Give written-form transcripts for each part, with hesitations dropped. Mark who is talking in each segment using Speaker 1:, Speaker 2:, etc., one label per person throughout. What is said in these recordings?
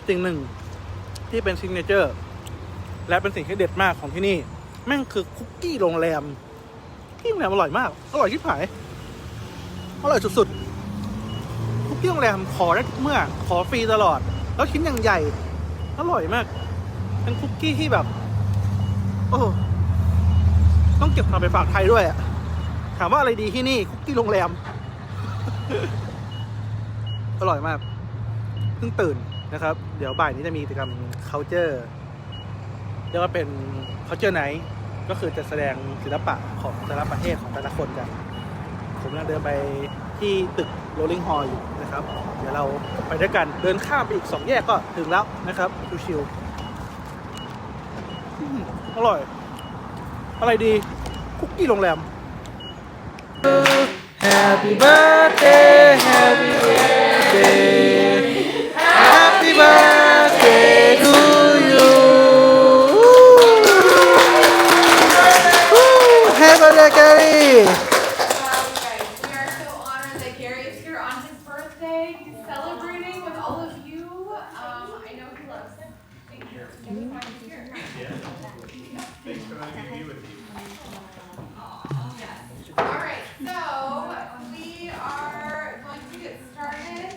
Speaker 1: สิ่งหนึ่งที่เป็นซิกเนเจอร์และเป็นสิ่งที่เด็ดมากของที่นี่แม่งคือคุกกี้โรงแรมที่โรงแรมอร่อยมากอร่อยชิบหายอร่อยสุดๆคุกกี้โรงแรมขอได้ทุกเมื่อขอฟรีตลอดแล้วชิ้นอย่างใหญ่อร่อยมากเป็นคุกกี้ที่แบบโอ้ต้องเก็บทำไปฝากไทยด้วยอะถามว่าอะไรดีที่นี่คุกกี้โรงแรม อร่อยมากเพิ่งตื่นนะครับเดี๋ยวบ่ายนี้จะมีกิจกรรม culture เรียกว่าเป็น culture night ก็คือจะแสดงศิลปะของแต่ละประเทศของแต่ละคนกันผมกำลังเดินไปที่ตึก rolling hall อยู่นะครับเดี๋ยวเราไปด้วยกันเดินข้ามไปอีก2 แยกก็ถึงแล้วนะครับชิวๆอร่อยอะไรดีคุกกี้โรงแรม Happy birthday Happy birthday Happy birthday to you Happy birthday Gary
Speaker 2: We are so honored that Gary is here on his birthday. He's celebrating with all of you. I know he loves it. Thank you.
Speaker 3: Thanks for letting me be with you.
Speaker 2: Yes. All right. So we are going to get started.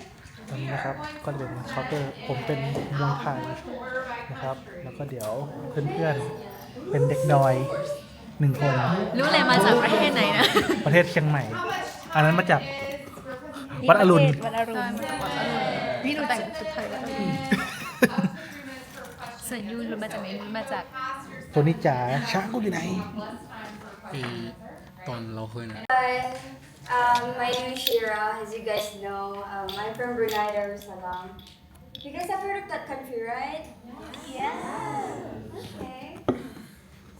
Speaker 1: ตอนนี้นะครับก็เดินมาเคาน์เตอร์ผมเป็นมวยไทยนะครับแล้วก็เดี๋ยวเพื่อนๆเป็นเด็กดอย1 คน
Speaker 4: รู้เลยมาจากประเทศไหนนะ
Speaker 1: ประเทศเชียงใหม่อันนั้นมาจากวัดอรุณ
Speaker 4: วัดอรุณพี่หนูแต่งชุดไทยวัดอรุณส่วนยูนมาจากไหนมาจาก
Speaker 1: ตัวนี้จ๋าช้างกูอยู่ไหน
Speaker 5: ตอนเราเคยนะ
Speaker 6: My name is Shira. As you guys know, I'm from Brunei Darussalam. You guys have heard of that country, right? Yeah. Okay.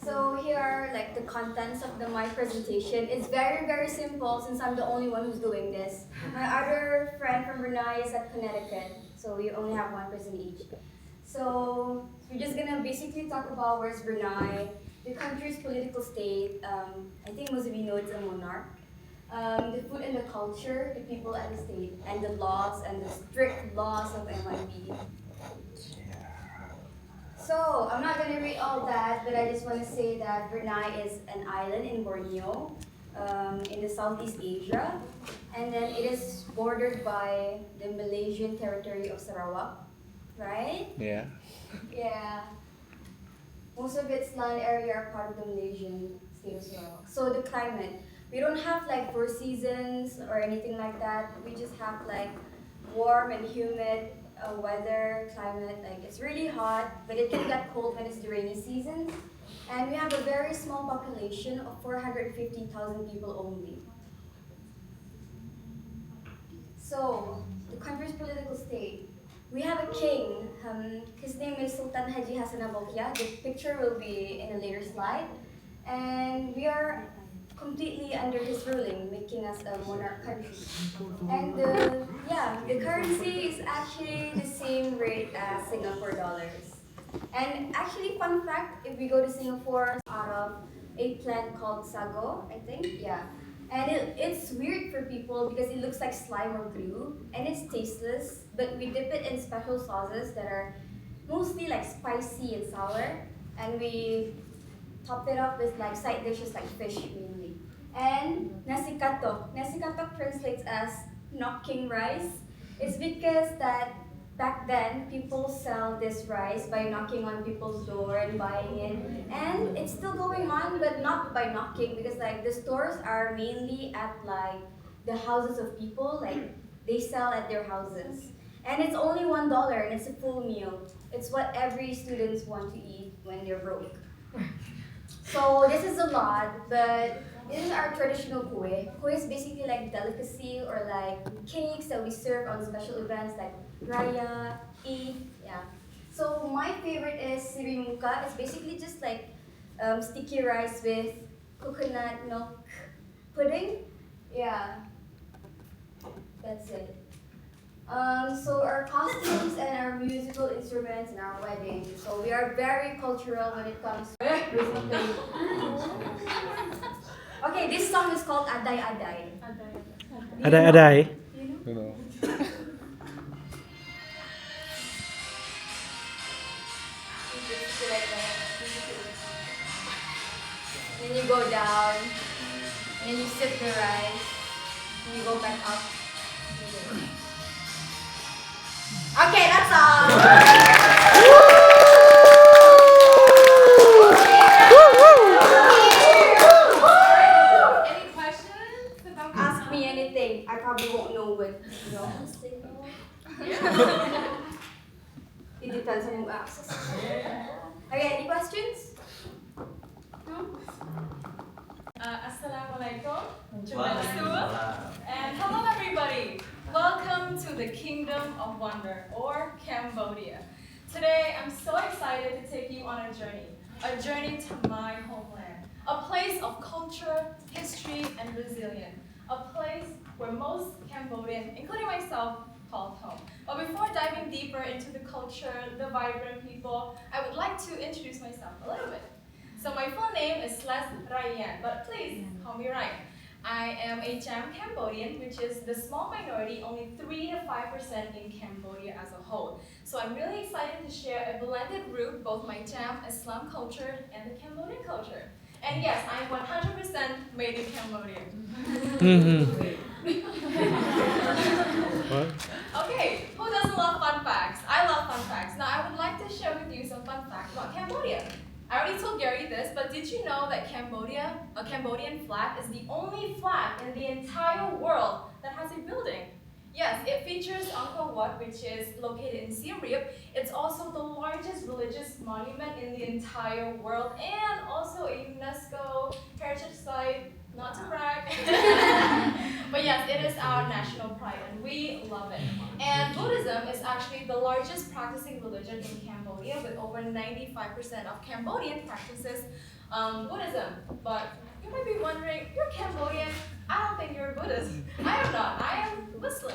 Speaker 6: So here are like the contents of my presentation. It's very simple since I'm the only one who's doing this. My other friend from Brunei is at Connecticut, so we only have 1 person each. So we're just gonna basically talk about where's Brunei, the country's political state. I think most of you know it's a monarch. The food and the culture, the people and the state, and the laws and the strict laws of MIB. So I'm not gonna read all that, but I just want to say that Brunei is an island in Borneo, in the Southeast Asia, and then it is bordered by the Malaysian territory of Sarawak, right?
Speaker 5: Yeah.
Speaker 6: Yeah. Most of its land area are part of the Malaysian state of Sarawak. So the climate, we don't have like 4 seasons or anything like that. We just have like warm and humid weather, climate. Like it's really hot, but it can get cold when it's the rainy season. And we have a very small population of 450,000 people only. So the country's political state. We have a king. His name is Sultan Haji Hassanal Bolkiah. The picture will be in a later slide. And we are completely under his ruling, making us a monarch country. And the currency is actually the same rate as Singapore dollars. And actually, fun fact, if we go to Singapore, it's out of a plant called sago, I think, yeah. And it's weird for people because it looks like slime or glue, and it's tasteless, but we dip it in special sauces that are mostly like spicy and sour, and we top it up with like side dishes like fish mainly. And nasi katok. Nasi katok translates as knocking rice. It's because that back then people sell this rice by knocking on people's door and buying it. And it's still going on, but not by knocking because like the stores are mainly at like the houses of people, like they sell at their houses. And it's only $1 and it's a full meal. It's what every student wants to eat when they're broke. So this is a lot, but this is our traditional kue. Kue is basically like delicacy or like cakes that we serve on special events like Raya, Eid, yeah. So my favorite is sirimuka. It's basically just like sticky rice with coconut milk pudding. Yeah, that's it. So our costumes and our musical instruments and our weddings. So we are very cultural when it comes to Okay, this song is called Aday Aday.
Speaker 1: Aday Aday.
Speaker 6: You know? then you go down, and then you sip the rice, and you go back up. Okay, that's all.
Speaker 2: Any questions about
Speaker 6: Ask me anything. I probably won't know it. You know? It depends on who asks. Okay, any questions? No?
Speaker 5: Assalamualaikum. And hello everybody. Welcome to the Kingdom of Wonder, or Cambodia. Today I'm so excited to take you on a journey to my homeland. A place of culture, history, and resilience. A place where most Cambodians, including myself, call home. But before diving deeper into the culture, the vibrant people, I would like to introduce myself a little bit. So my full name is Les Ryan, but please call me Ryan. I am a Cham Cambodian, which is the small minority, only 3 to 5% in Cambodia as a whole. So I'm really excited to share a blended root, both my Cham Islam culture and the Cambodian culture. And yes, I am 100% made in Cambodia. Okay, who doesn't love fun facts? I love fun facts. Now I would like to share with you some fun facts about Cambodia. I already told Gary this, but did you know that a Cambodian flag is the only flag in the entire world that has a building? Yes, it features Angkor Wat, which is located in Siem Reap. It's also the largest religious monument in the entire world and also a UNESCO heritage site, not to brag. But yes, it is our national pride and we love it. And Buddhism is actually the largest practicing religion in Cambodia, with over 95% of Cambodian practices Buddhism. But you might be wondering, you're Cambodian, I don't think you're Buddhist. I am not, I am Muslim.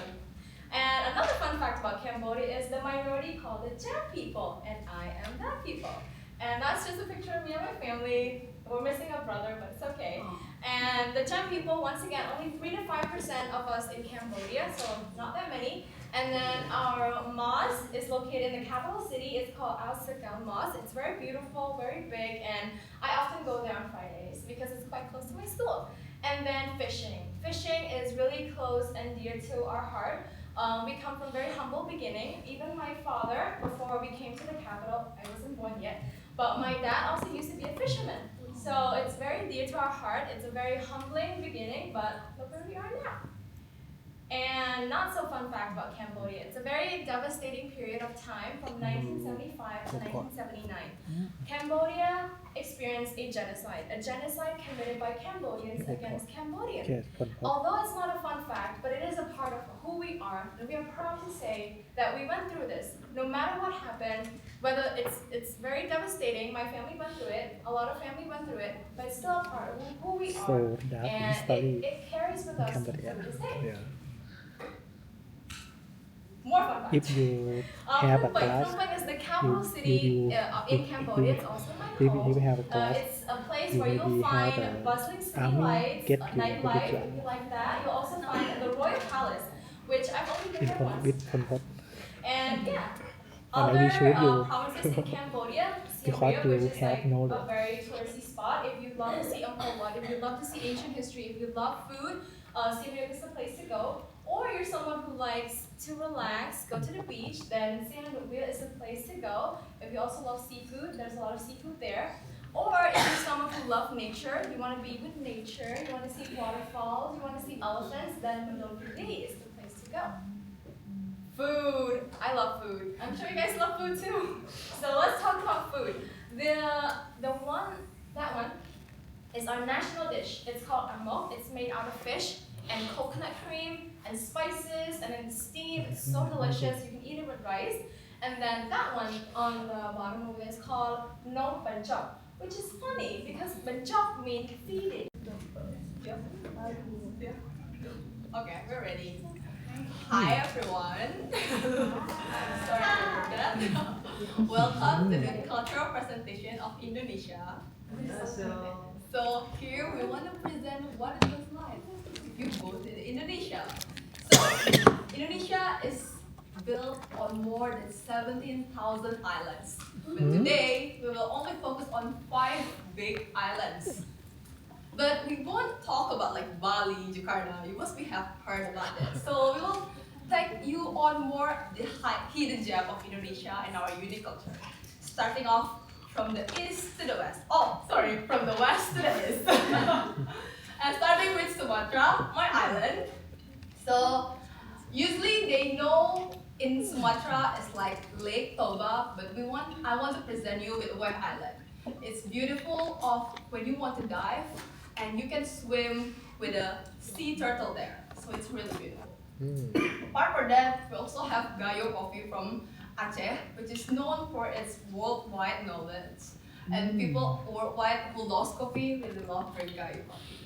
Speaker 5: And another fun fact about Cambodia is the minority called the Cham people, and I am that people. And that's just a picture of me and my family. We're missing a brother, but it's okay. And the Cham people, once again, only 3 to 5% of us in Cambodia, so not that many. And then our mosque is located in the capital city. It's called Al Sakal Mosque. It's very beautiful, very big, and I often go there on Fridays because it's quite close to my school. And then fishing. Fishing is really close and dear to our heart. We come from very humble beginning. Even my father, before we came to the capital, I wasn't born yet, but my dad also used to be a fisherman. So it's very dear to our heart. It's a very humbling beginning, but look where we are now. And not so fun fact about Cambodia, it's a very devastating period of time from 1975 to 1979. Cambodia experienced a genocide committed by Cambodians against Cambodians. Although it's not a fun fact, but it is a part of who we are, and we are proud to say that we went through this. No matter what happened, whether it's very devastating, my family went through it, a lot of family went through it, but it's still a part of who we are, and it carries with us to this day. More fun facts.
Speaker 1: If you have a class,
Speaker 5: Phnom Penh is the capital city in Cambodia. It's also my
Speaker 1: if
Speaker 5: home.
Speaker 1: you have a class,
Speaker 5: It's a place
Speaker 1: you
Speaker 5: where you'll
Speaker 1: maybe have
Speaker 5: find
Speaker 1: a
Speaker 5: bustling city
Speaker 1: army
Speaker 5: lights,
Speaker 1: get you
Speaker 5: nightlife,
Speaker 1: good
Speaker 5: if you like that. You'll also find the Royal Palace, which I've only been there once.
Speaker 1: with Pol Pot.
Speaker 5: And yeah,
Speaker 1: And I will show
Speaker 5: other
Speaker 1: you.
Speaker 5: provinces in Cambodia, Siem
Speaker 1: Because
Speaker 5: Reap,
Speaker 1: you
Speaker 5: which is
Speaker 1: have
Speaker 5: like
Speaker 1: knowledge.
Speaker 5: a very touristy spot. If you love to see Angkor Wat, if you love to see ancient history, if you love food, Siem Reap is the place to go. Or you're someone who likes to relax, go to the beach, then Siem Reap is the place to go. If you also love seafood, there's a lot of seafood there. Or if you're someone who loves nature, you want to be with nature, you want to see waterfalls, you want to see elephants, then Manokwari is the place to go. Food. I love food. I'm sure you guys love food too. So let's talk about food. That one is our national dish. It's called amok. It's made out of fish and coconut cream and spices and then steamed. It's so delicious. You can eat it with rice. And then that one on the bottom of it is called no banchok, which is funny because banchok means feeding. Okay, we're ready. Hi everyone. Sorry for that. Welcome to the cultural presentation of Indonesia. So here we want to present what it looks like if you go to Indonesia. So Indonesia is built on more than 17,000 islands. But today we will only focus on 5 big islands. But we won't talk about like Bali, Jakarta. You must have heard about it. So we will take you on more the hidden gem of Indonesia and our unique culture. Starting off from the east to the west. Oh, sorry, from the west to the east. And starting with Sumatra, my island. So usually they know in Sumatra it's like Lake Toba, but I want to present you with one island. It's beautiful of when you want to dive and you can swim with a sea turtle there. So it's really beautiful. Apart from that, we also have Gayo coffee from Aceh, which is known for its worldwide knowledge. And people worldwide who loves coffee really love drink Gayo coffee.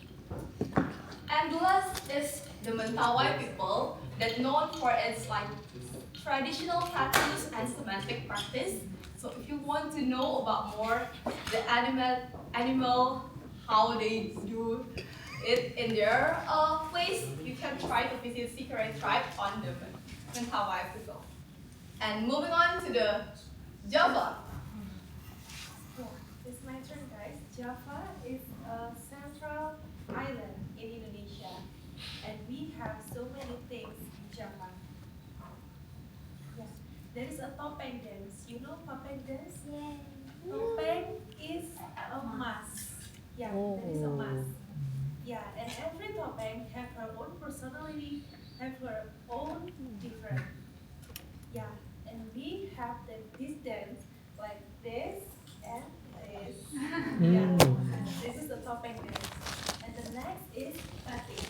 Speaker 5: And the last is the Mentawai people that known for its like traditional tattoos and semantic practice. So if you want to know about more the animal how they do it in their place, you can try to visit Secret Tribe on the Mentawai people. And moving on to the Java.
Speaker 7: Yeah, it's my turn, guys. Java is a central island in Indonesia, and we have so many things in Java. Yeah, there is a topeng dance. You know topeng dance?
Speaker 6: Yay.
Speaker 7: Topeng is a mask. Yeah, that is a mask. Yeah, and every topeng have her own personality, have her own different. Yeah, and we have this dance like this and this. Yeah, this is the topeng dance. And the next is batik.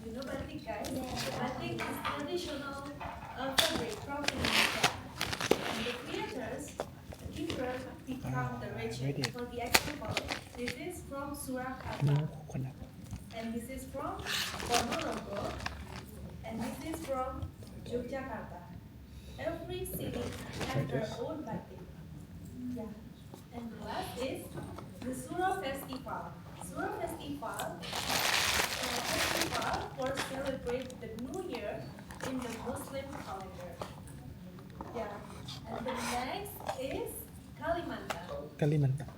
Speaker 7: You know batik, guys? Batik is traditional fabric from Indonesia. And the creators different become the region. For the example, this is from Surakarta, and this is from Ponorogo, and this is from Yogyakarta. Every city has their own batik. Yeah. And the last is the Suro Festival. Suro Festival for celebrate the New Year in the Muslim calendar. Yeah. And the next is Kalimantan.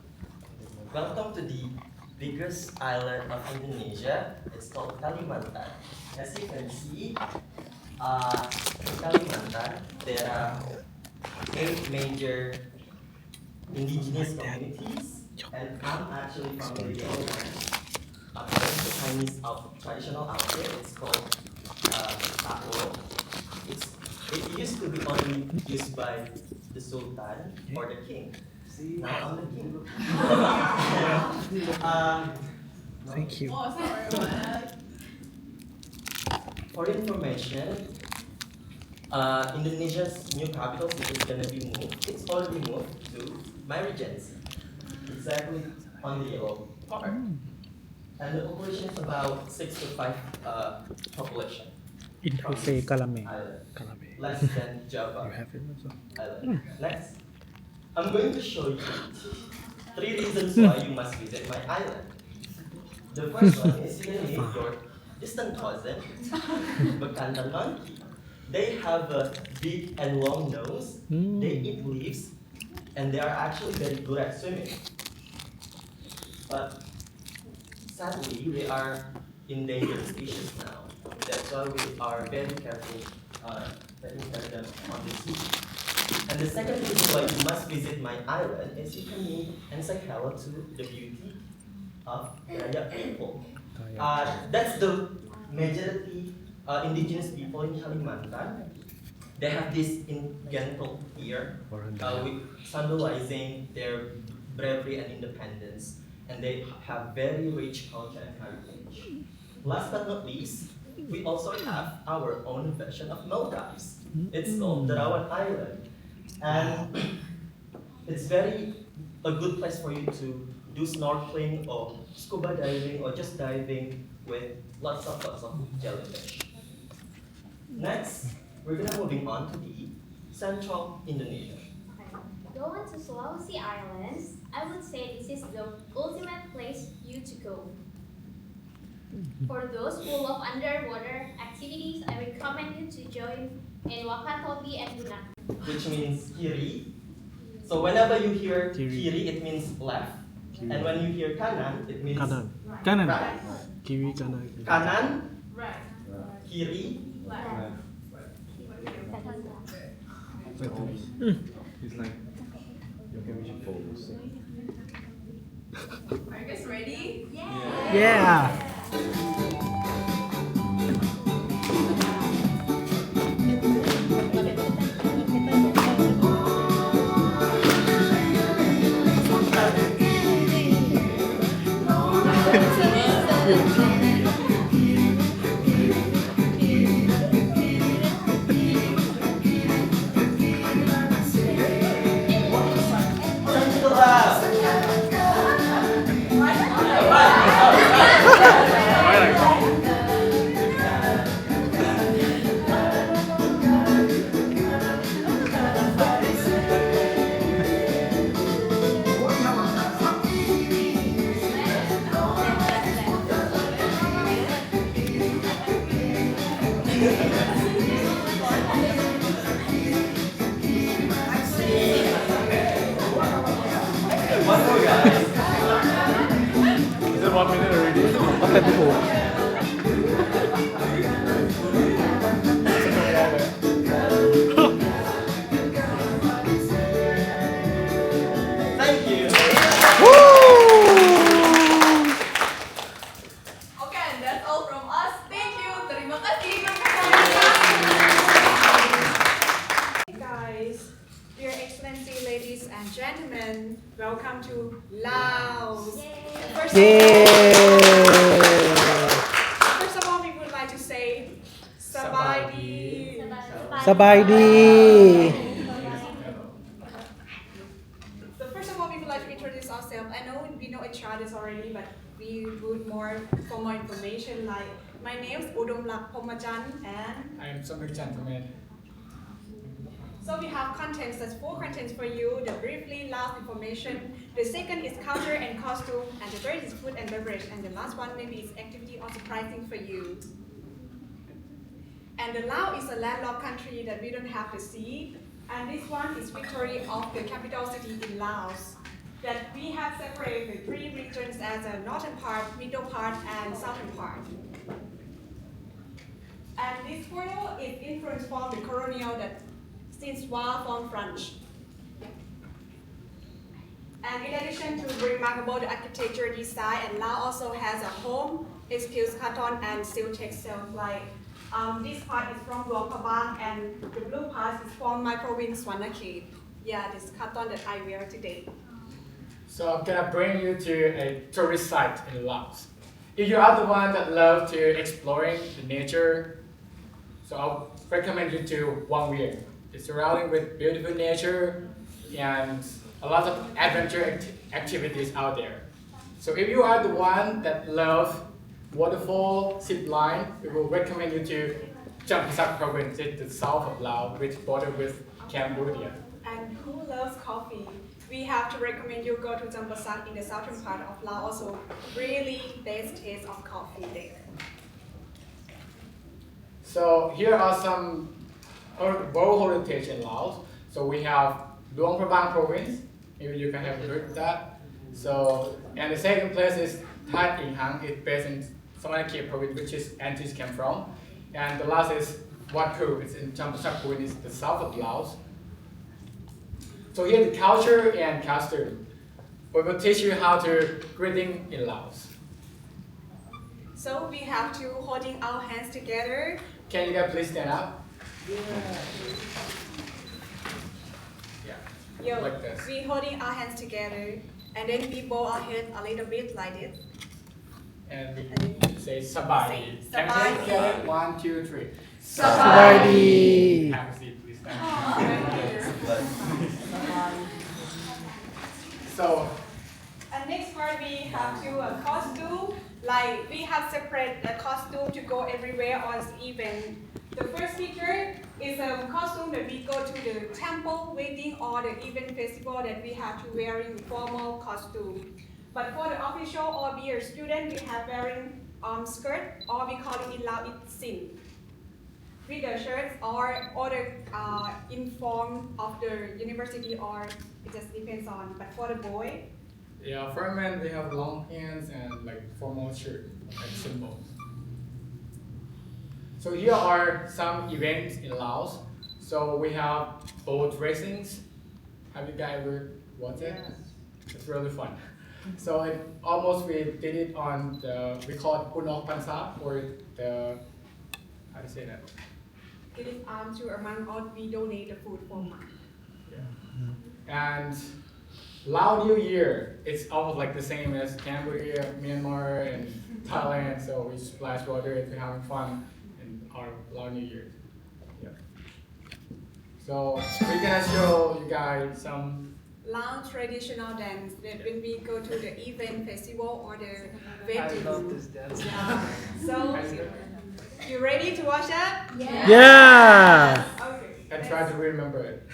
Speaker 8: Welcome to the biggest island of Indonesia. It's called Kalimantan. As you can see, in Kalimantan, there are 8 major indigenous communities, and I'm actually from the yellow one. The Chinese traditional outfit, it's called tako. It used to be only used by the Sultan or the king. Now I'm the king.
Speaker 1: Thank you.
Speaker 5: Oh, sorry about that.
Speaker 8: For information, Indonesia's new capital city is gonna be moved. It's already moved to my regency, exactly on the yellow part. And the population is about 6 to 5 population.
Speaker 1: Intuse kalame.
Speaker 8: Island. Less than Java
Speaker 1: You have it also.
Speaker 8: Island. Next, I'm going to show you 3 reasons why you must visit my island. The first one is you can meet your distant cousin, Bekantan monkey. They have a big and long nose, they eat leaves, and they are actually very good at swimming. But sadly, they are endangered species now. That's why we are very careful taking care of them on the sea. And the second reason why you must visit my island is you can meet and say hello to the beauty of Dayak people. That's the majority indigenous people in Kalimantan. They have this gentle ear, with symbolizing their bravery and independence, and they have very rich culture and heritage. Last but not least, we also have our own version of Maldives. It's called Derawan Island, and it's a good place for you to do snorkeling or scuba diving or just diving with lots of jellyfish. Next, we're gonna moving on to the central Indonesia.
Speaker 6: Going to Sulawesi Islands, I would say this is the ultimate place you to go. For those who love underwater activities, I recommend you to join in Wakatobi and Bunak.
Speaker 8: Which means kiri. So whenever you hear
Speaker 1: Kiri.
Speaker 8: kiri, it means left. And when you hear kanan, it means
Speaker 1: Kanan. Kanan.
Speaker 8: right.
Speaker 1: Kiri kanan.
Speaker 8: Kanan,
Speaker 2: Right.
Speaker 8: kiri,
Speaker 2: Left.
Speaker 3: He's like, okay, we should focus.
Speaker 2: Are you guys ready?
Speaker 1: Yeah.
Speaker 8: turn to the left. One more, guys.
Speaker 1: Is it 1 minute already? What's that before?
Speaker 8: Thank you.
Speaker 2: Okay, and that's all from us. Thank you. Terima kasih.
Speaker 7: Hey guys, Your Excellency, ladies and gentlemen, welcome to Laos. First of all, we would like to say Sabaydi.
Speaker 1: Sabaydi.
Speaker 7: So first of all, we would like to introduce ourselves. I know we know each other already, but we would more for more information. Like my name is Udomlak Pomachan, and
Speaker 9: I am some big gentleman.
Speaker 7: so we have contents. That's 4 contents for you. The briefly last information. The second is culture and costume, and the third is food and beverage, and the last one maybe is activity or surprising for you. And the Laos is a landlocked country that we don't have the sea. And this one is Victoria of the capital city in Laos. That we have separated the 3 regions as a northern part, middle part, and southern part. And this photo is influenced from the colonial that since war from French. And in addition to remarkable the architecture design, and Laos also has a home, excuse cotton and silk textile. Like this part is from Luang Prabang, and the blue part is from my province, Wanakhet. Yeah, this cotton that I wear today.
Speaker 9: So I'm gonna bring you to a tourist site in Laos. If you are the one that love to exploring the nature, so I'll recommend you to One Weir. It's surrounding with beautiful nature and a lot of adventure activities out there. So if you are the one that love waterfall, zip line, we will recommend you to Champasak province in the south of Laos, which border with Cambodia.
Speaker 7: And who loves coffee? We have to recommend you go to Champasak in the southern part of Laos. Also, really best taste of coffee there.
Speaker 9: So here are some world heritage in Laos. So we have Luang Prabang province. Maybe you can have a look at that. So and the second place is Thai Inh Hang. It's based in Samanakhet province, which is Antis came from. And the last is Wat Phu. It's in Champasak province, the south of Laos. So here the culture and costume. We will teach you how to greeting in Laos.
Speaker 7: So we have to holding our hands together.
Speaker 9: Can you guys please stand up? Yeah,
Speaker 7: Yo,
Speaker 9: like this.
Speaker 7: we holding our hands together, and then we bow our head a little bit like this.
Speaker 9: And we say Sabai.
Speaker 7: Say
Speaker 9: Can we
Speaker 7: Sabai.
Speaker 9: say together? 1, 2, 3.
Speaker 1: Sabaydi.
Speaker 9: Have a seat, please. So,
Speaker 7: And next part we have to costume. Like we have separate costume to go everywhere on this event. The first picture is a costume that we go to the temple, wedding, or the event festival that we have to wearing formal costume. But for the official or be a student, we have wearing skirt, or we call it in Lao it's sin. With the shirts or other inform of the university, or it just depends on. But for the boy,
Speaker 9: Yeah, for men they have long pants and like formal shirt, like symbol. So here are some events in Laos. So we have boat racings. Have you guys ever watched it? It's really fun. So it almost we did it on the we call it Punok Pansa or the how to say that?
Speaker 10: Give arms to among all we donate the food for month.
Speaker 9: And Lao New Year, it's almost like the same as Cambodia, Myanmar, and Thailand. So we splash water to having fun in our Lao New Year. Yeah. So we're gonna show you guys some
Speaker 10: Lao traditional dance that when we go to the event festival or the
Speaker 3: I
Speaker 10: wedding.
Speaker 3: love this dance.
Speaker 10: Yeah. So you ready to watch that?
Speaker 1: Yeah.
Speaker 10: Okay.
Speaker 9: and try to remember it.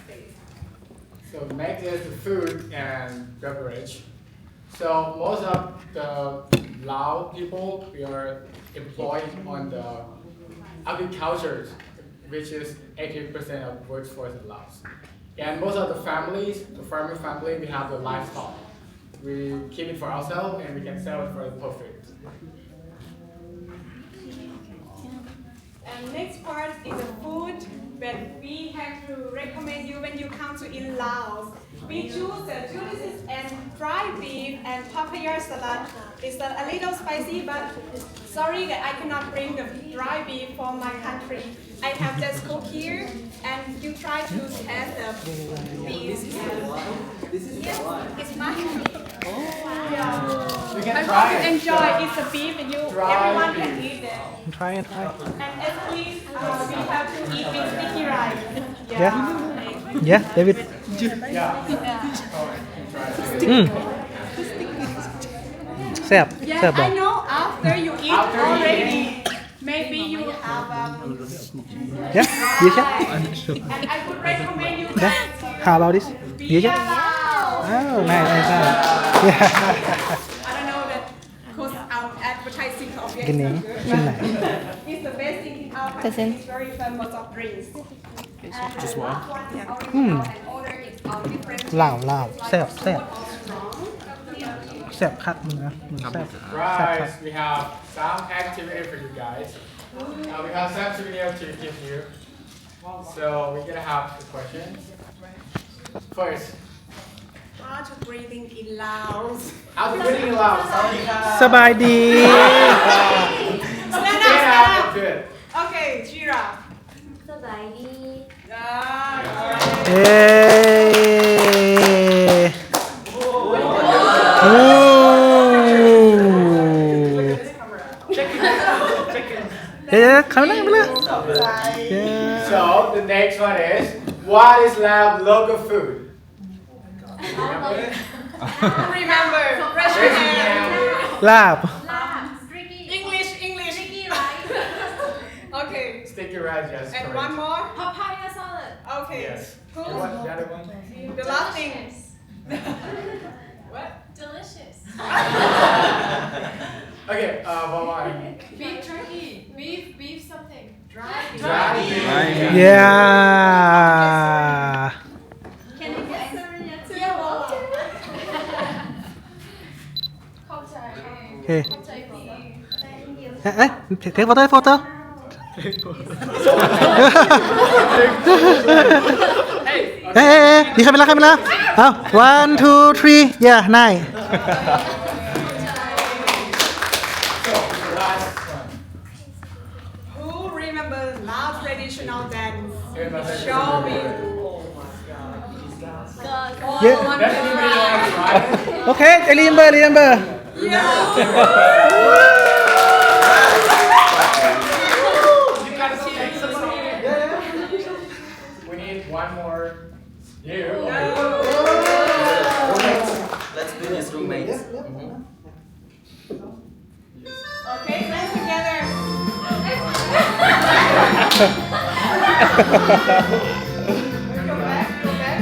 Speaker 10: Okay.
Speaker 9: So next is the food and beverage. So most of the Lao people, we are employed on the agriculture, which is 80% of workforce in Laos. And most of the families, the farming family, we have the livestock. We keep it for ourselves and we can sell it for the profit.
Speaker 10: And next part is the food that we have to recommend you when you come to in Laos. We choose the Ulysses and dry beef and papaya salad. It's a little spicy, but sorry that I cannot bring the dry beef from my country. I have just cooked here, and you try to test the beef. Yes, it's mine.
Speaker 9: You can
Speaker 10: I
Speaker 9: try
Speaker 10: hope you
Speaker 9: it.
Speaker 10: enjoy. It's a beef, and everyone can eat it.
Speaker 1: Try it. Try.
Speaker 10: And at least we have to eat with sticky rice.
Speaker 1: Yeah. Yeah, David.
Speaker 9: Yeah.
Speaker 1: Xẹp.
Speaker 10: Yeah,
Speaker 1: Xẹp
Speaker 10: I
Speaker 1: rồi.
Speaker 10: know after you eat
Speaker 9: After
Speaker 10: already, maybe you have
Speaker 1: Yeah. Dĩa chứ?
Speaker 10: and I would recommend you
Speaker 1: Yeah.
Speaker 10: guys
Speaker 1: How about this? Dĩa chứ?
Speaker 10: Via Lao.
Speaker 1: Oh, nice, nice, nice. Yeah.
Speaker 10: I don't know that because our advertising of it
Speaker 1: Cái
Speaker 10: is
Speaker 1: nến
Speaker 10: not good.
Speaker 1: trên này.
Speaker 10: It's the best thing in our country. It's very famous of drinks.
Speaker 1: Just one.
Speaker 10: Different
Speaker 1: Lào, Lào. Xẹp, xẹp. Xẹp khát mình á. Mình xẹp. Xẹp khát.
Speaker 9: Right, we have some activity for you guys. We have some video to give you. So we're gonna have the questions. First,
Speaker 10: how to breathing in Laos.
Speaker 9: how's the breathing in Laos?
Speaker 1: สบายดี
Speaker 10: Stand up,
Speaker 9: Stand
Speaker 10: stand
Speaker 9: up,
Speaker 10: up.
Speaker 9: good.
Speaker 10: Okay, giraffe.
Speaker 6: Sabay.
Speaker 10: Yeah.
Speaker 1: เอ้โอ้ เดี๋ยวเข้าไปเลยไปเลย Yeah.
Speaker 9: So the next one is, what is Lao local food?
Speaker 10: Remember, raise your
Speaker 9: Raise your
Speaker 10: hand.
Speaker 9: hand.
Speaker 1: ลาบ
Speaker 10: English, English. Okay.
Speaker 9: Sticky rice, yes,
Speaker 10: And
Speaker 9: correct.
Speaker 10: one more.
Speaker 5: Papaya salad.
Speaker 10: Okay.
Speaker 9: Yes.
Speaker 10: Who?
Speaker 9: And what the other one?
Speaker 10: The last thing.
Speaker 5: What? Delicious.
Speaker 9: Okay, one more.
Speaker 5: Beef jerky. Beef something. Dry beef.
Speaker 9: Dry beef.
Speaker 1: Yeah.
Speaker 10: Can you guess? Yeah,
Speaker 1: Okay. เอ๊ะเทคโฟโต้ เฮ้ยดีขึ้นไปแล้วเอา one two three yeah nice
Speaker 10: Who remember Lao traditional dance? Show me.
Speaker 1: yeah okay I remember
Speaker 9: We need one more. Here.
Speaker 8: Let's do this, roommates.
Speaker 10: Okay, dance together. Go back. And then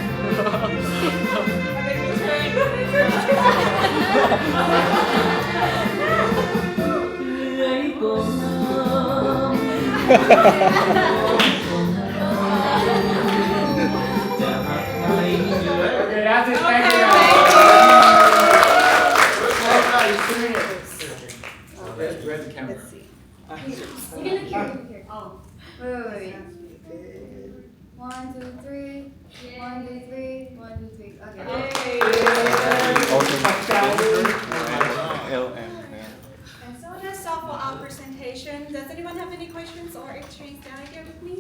Speaker 9: Okay, that's it. Thank you. Where's the camera?
Speaker 6: You can look here. Oh. Wait. 1, 2, 3. 1, 2, 3. 1, 2, 3. Okay.
Speaker 10: And so that's all for our presentation. Does anyone have any questions or exchange the idea with me?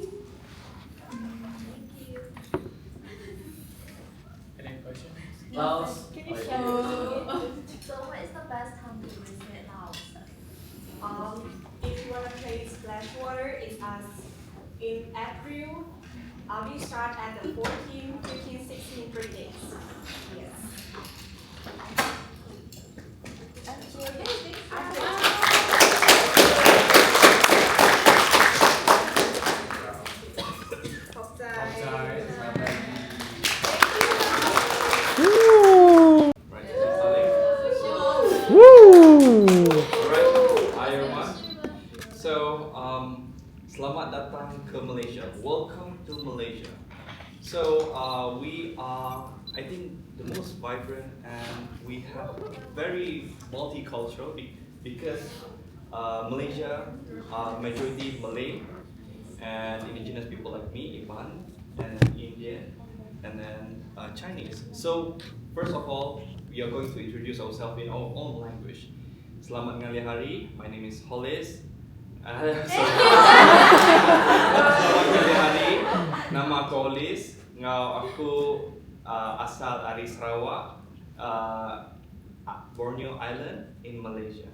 Speaker 9: Any questions?
Speaker 8: Laos.
Speaker 10: Can you show?
Speaker 5: So what is the best time to visit Laos?
Speaker 10: If you want to play splash water, it's in April. We start at the 14, 15, 16, 3 days. Yes.
Speaker 3: Hi everyone. So, selamat datang ke Malaysia. Welcome to Malaysia. So, we are, I think, the most vibrant and we have very multicultural because Malaysia are majority Malay and indigenous people like me, Ivan, and Indian, and then Chinese. So, first of all, we are going to introduce ourselves in our own language. Selamat ngali hari. My name is Holis. Selamat ngali hari. Nama aku Holis. Ngau aku asal dari Sarawak, Borneo Island in Malaysia.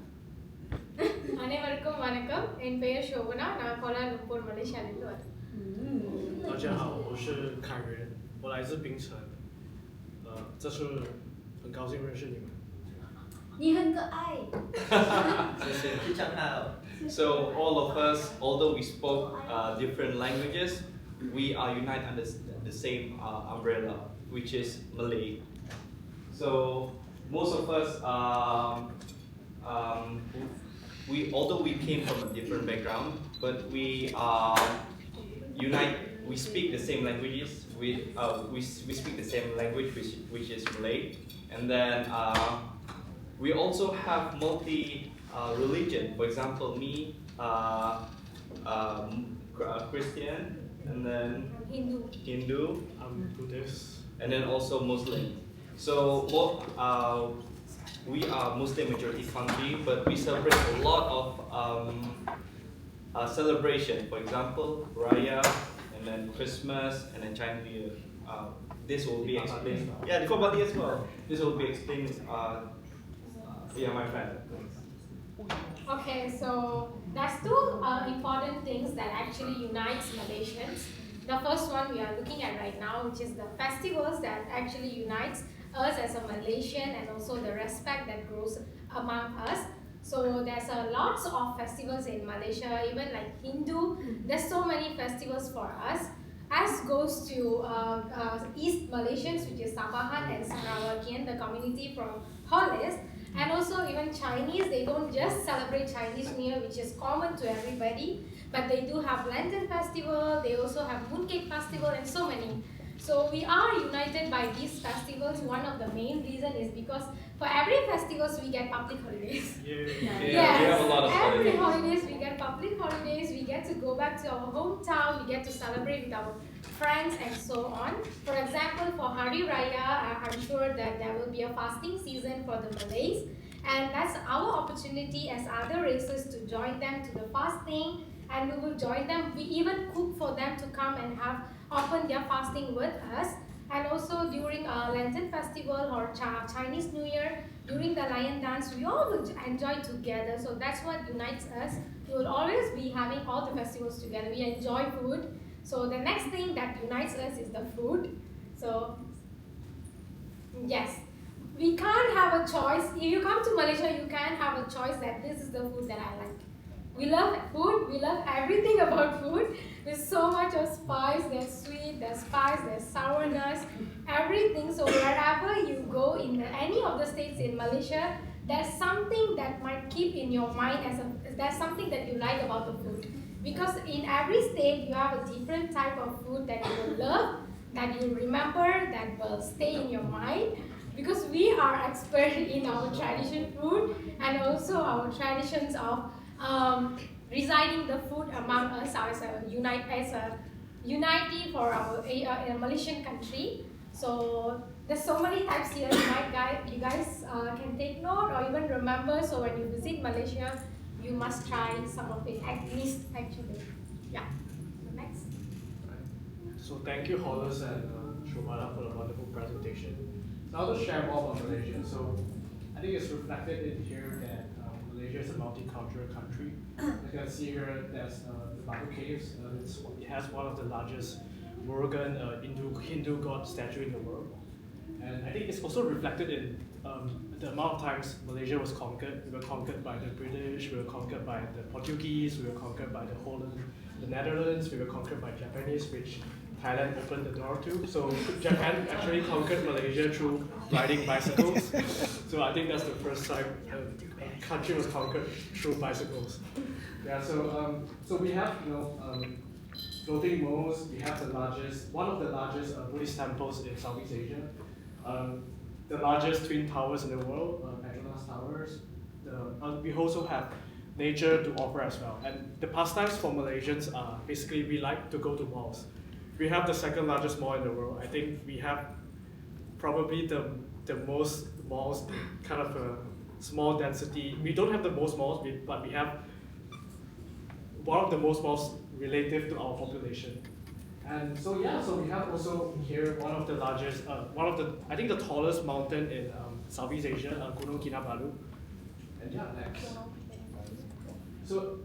Speaker 4: அனைவருக்கும் வணக்கம் என் பெயர் ஷோபனா நான் Kuala Lumpur மலேசியாவிலிருந்து வரேன்
Speaker 11: 大家好，我是凯源，我来自槟城。这次很高兴认识你们。
Speaker 6: 你很可爱。
Speaker 3: So all of us, although we spoke different languages, we are united under the same umbrella, which is Malay. So most of us, although we came from a different background, but we unite. We speak the same languages. We speak the same language, which is Malay, and then we also have multi religion. For example, me, Christian, and then Hindu,
Speaker 11: I'm Buddhist.
Speaker 3: and then also Muslim. So we are Muslim majority country, but we celebrate a lot of celebration. For example, Raya, and then Christmas, and then Chinese New Year. This will be explained. Yeah, Diwali as well. This will be explained. Yeah, my friend.
Speaker 4: Okay, so there's two important things that actually unites Malaysians. The first one we are looking at right now, which is the festivals that actually unites us as a Malaysian and also the respect that grows among us. So there's lots of festivals in Malaysia, even like Hindu. There's so many festivals for us. As goes to East Malaysians, which is Sabahan and Sarawakian, the community from Hollis. And also even Chinese, they don't just celebrate Chinese New Year, which is common to everybody, but they do have Lantern Festival, they also have Mooncake Festival and so many. So we are united by these festivals. One of the main reason is because for every festivals we get public holidays.
Speaker 3: We have a lot of
Speaker 4: every
Speaker 3: holidays.
Speaker 4: holidays we get public holidays, we get to go back to our hometown, we get to celebrate with our friends and so on. For example, for Hari Raya, I'm sure that there will be a fasting season for the Malays, and that's our opportunity as other races to join them to the fasting, and we will join them. We even cook for them to come and have open their fasting with us. And also during a Lantern Festival or Chinese New Year, during the Lion Dance, we all will enjoy together. So that's what unites us. We will always be having all the festivals together. We enjoy food. So the next thing that unites us is the food. So yes, we can't have a choice. If you come to Malaysia, you can't have a choice that this is the food that I like. We love food, we love everything about food. There's so much of spice, there's sweet, there's spice, there's sourness, everything. So wherever you go in any of the states in Malaysia, there's something that might keep in your mind there's something that you like about the food. Because in every state, you have a different type of food that you will love, that you remember, that will stay in your mind. Because we are expert in our tradition food and also our traditions of residing the food among us as a unity for our Malaysian country. So there's so many types here. You guys can take note or even remember. So when you visit Malaysia, you must try some of it at least actually. Yeah. So next.
Speaker 11: So thank you, Hollis and Shobana, for the wonderful presentation. So I'll just share more about Malaysia. So I think it's reflected in here that Malaysia is a multicultural country. You can see here there's the Batu Caves. It has one of the largest Murugan Hindu god statue in the world. And I think it's also reflected in the amount of times Malaysia was conquered. We were conquered by the British, we were conquered by the Portuguese, we were conquered by the Netherlands, we were conquered by Japanese, which Thailand opened the door to. So Japan actually conquered Malaysia through riding bicycles. So I think that's the first time a country was conquered through bicycles. Yeah. So we have floating moles. We have one of the largest Buddhist temples in Southeast Asia. The largest twin towers in the world, Petronas Towers. We also have nature to offer as well. And the pastimes for Malaysians are basically we like to go to malls. We have the second largest mall in the world. I think we have probably the most malls, kind of a small density. We don't have the most malls, but we have one of the most malls relative to our population. And so we have also here one of the largest, I think the tallest mountain in Southeast Asia, Gunung Kinabalu. And yeah, next. So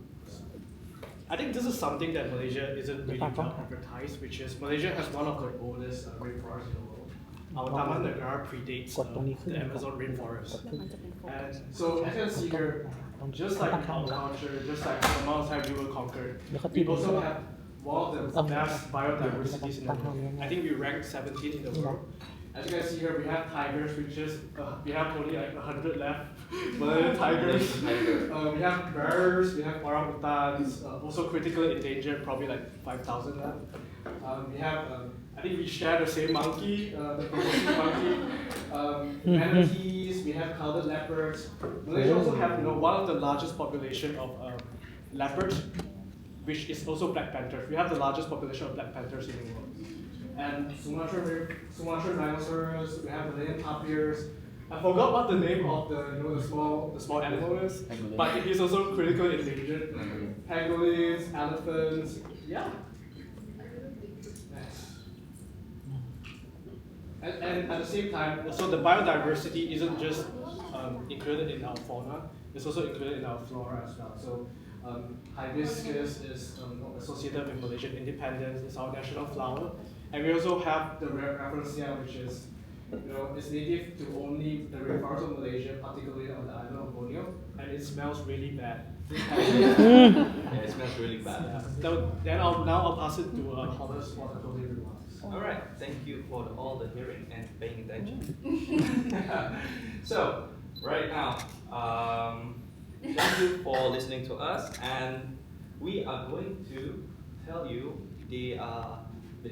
Speaker 11: I think this is something that Malaysia isn't really well advertised, which is Malaysia has one of the oldest rainforests in the world. Our Taman Negara predates the Amazon rainforest. And so as you can see here, just like our culture, just like the amount of time we were conquered, we also have one of the vast biodiversities in the world. I think we ranked 17 in the world. As you can see here, we have tigers, which is, we have only like 100 left, Malayan tigers. We have bears, we have orangutans, also critically endangered, probably like 5,000 left. We have, I think we share the same monkey, the Komodo monkey, manatees, we have clouded leopards. Malaysia also have one of the largest population of leopards, which is also black panthers. We have the largest population of black panthers in the world. And Sumatran rhinoceros, we have Malayan tapirs. I forgot what the name of the small animal is, but it is also critically endangered. Pangolins, elephants, yeah. Nice. And at the same time, so the biodiversity isn't just included in our fauna, it's also included in our flora as well. So hibiscus is associated with Malaysian independence, it's our national flower. And we also have the Rafflesia, which is, it's native to only the rainforest of Malaysia, particularly on the island of Borneo, and it smells really bad.
Speaker 3: Yeah, it smells really bad.
Speaker 11: Yeah. Then I'll pass it to Hollis for the closing remarks.
Speaker 3: All right, thank you for all the hearing and paying attention. So, right now, thank you for listening to us, and we are going to tell you the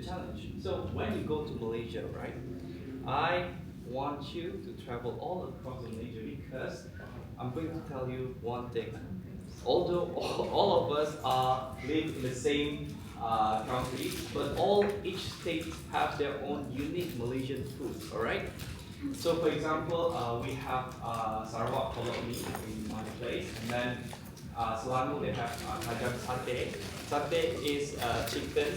Speaker 3: challenge. So when you go to Malaysia, right, I want you to travel all across Malaysia because I'm going to tell you one thing. although all of us live in the same country, but each state have their own unique Malaysian foods. All right. So, for example, we have Sarawak kolok mee in my place, and then Selangor they have kajang satay. Satay is chicken.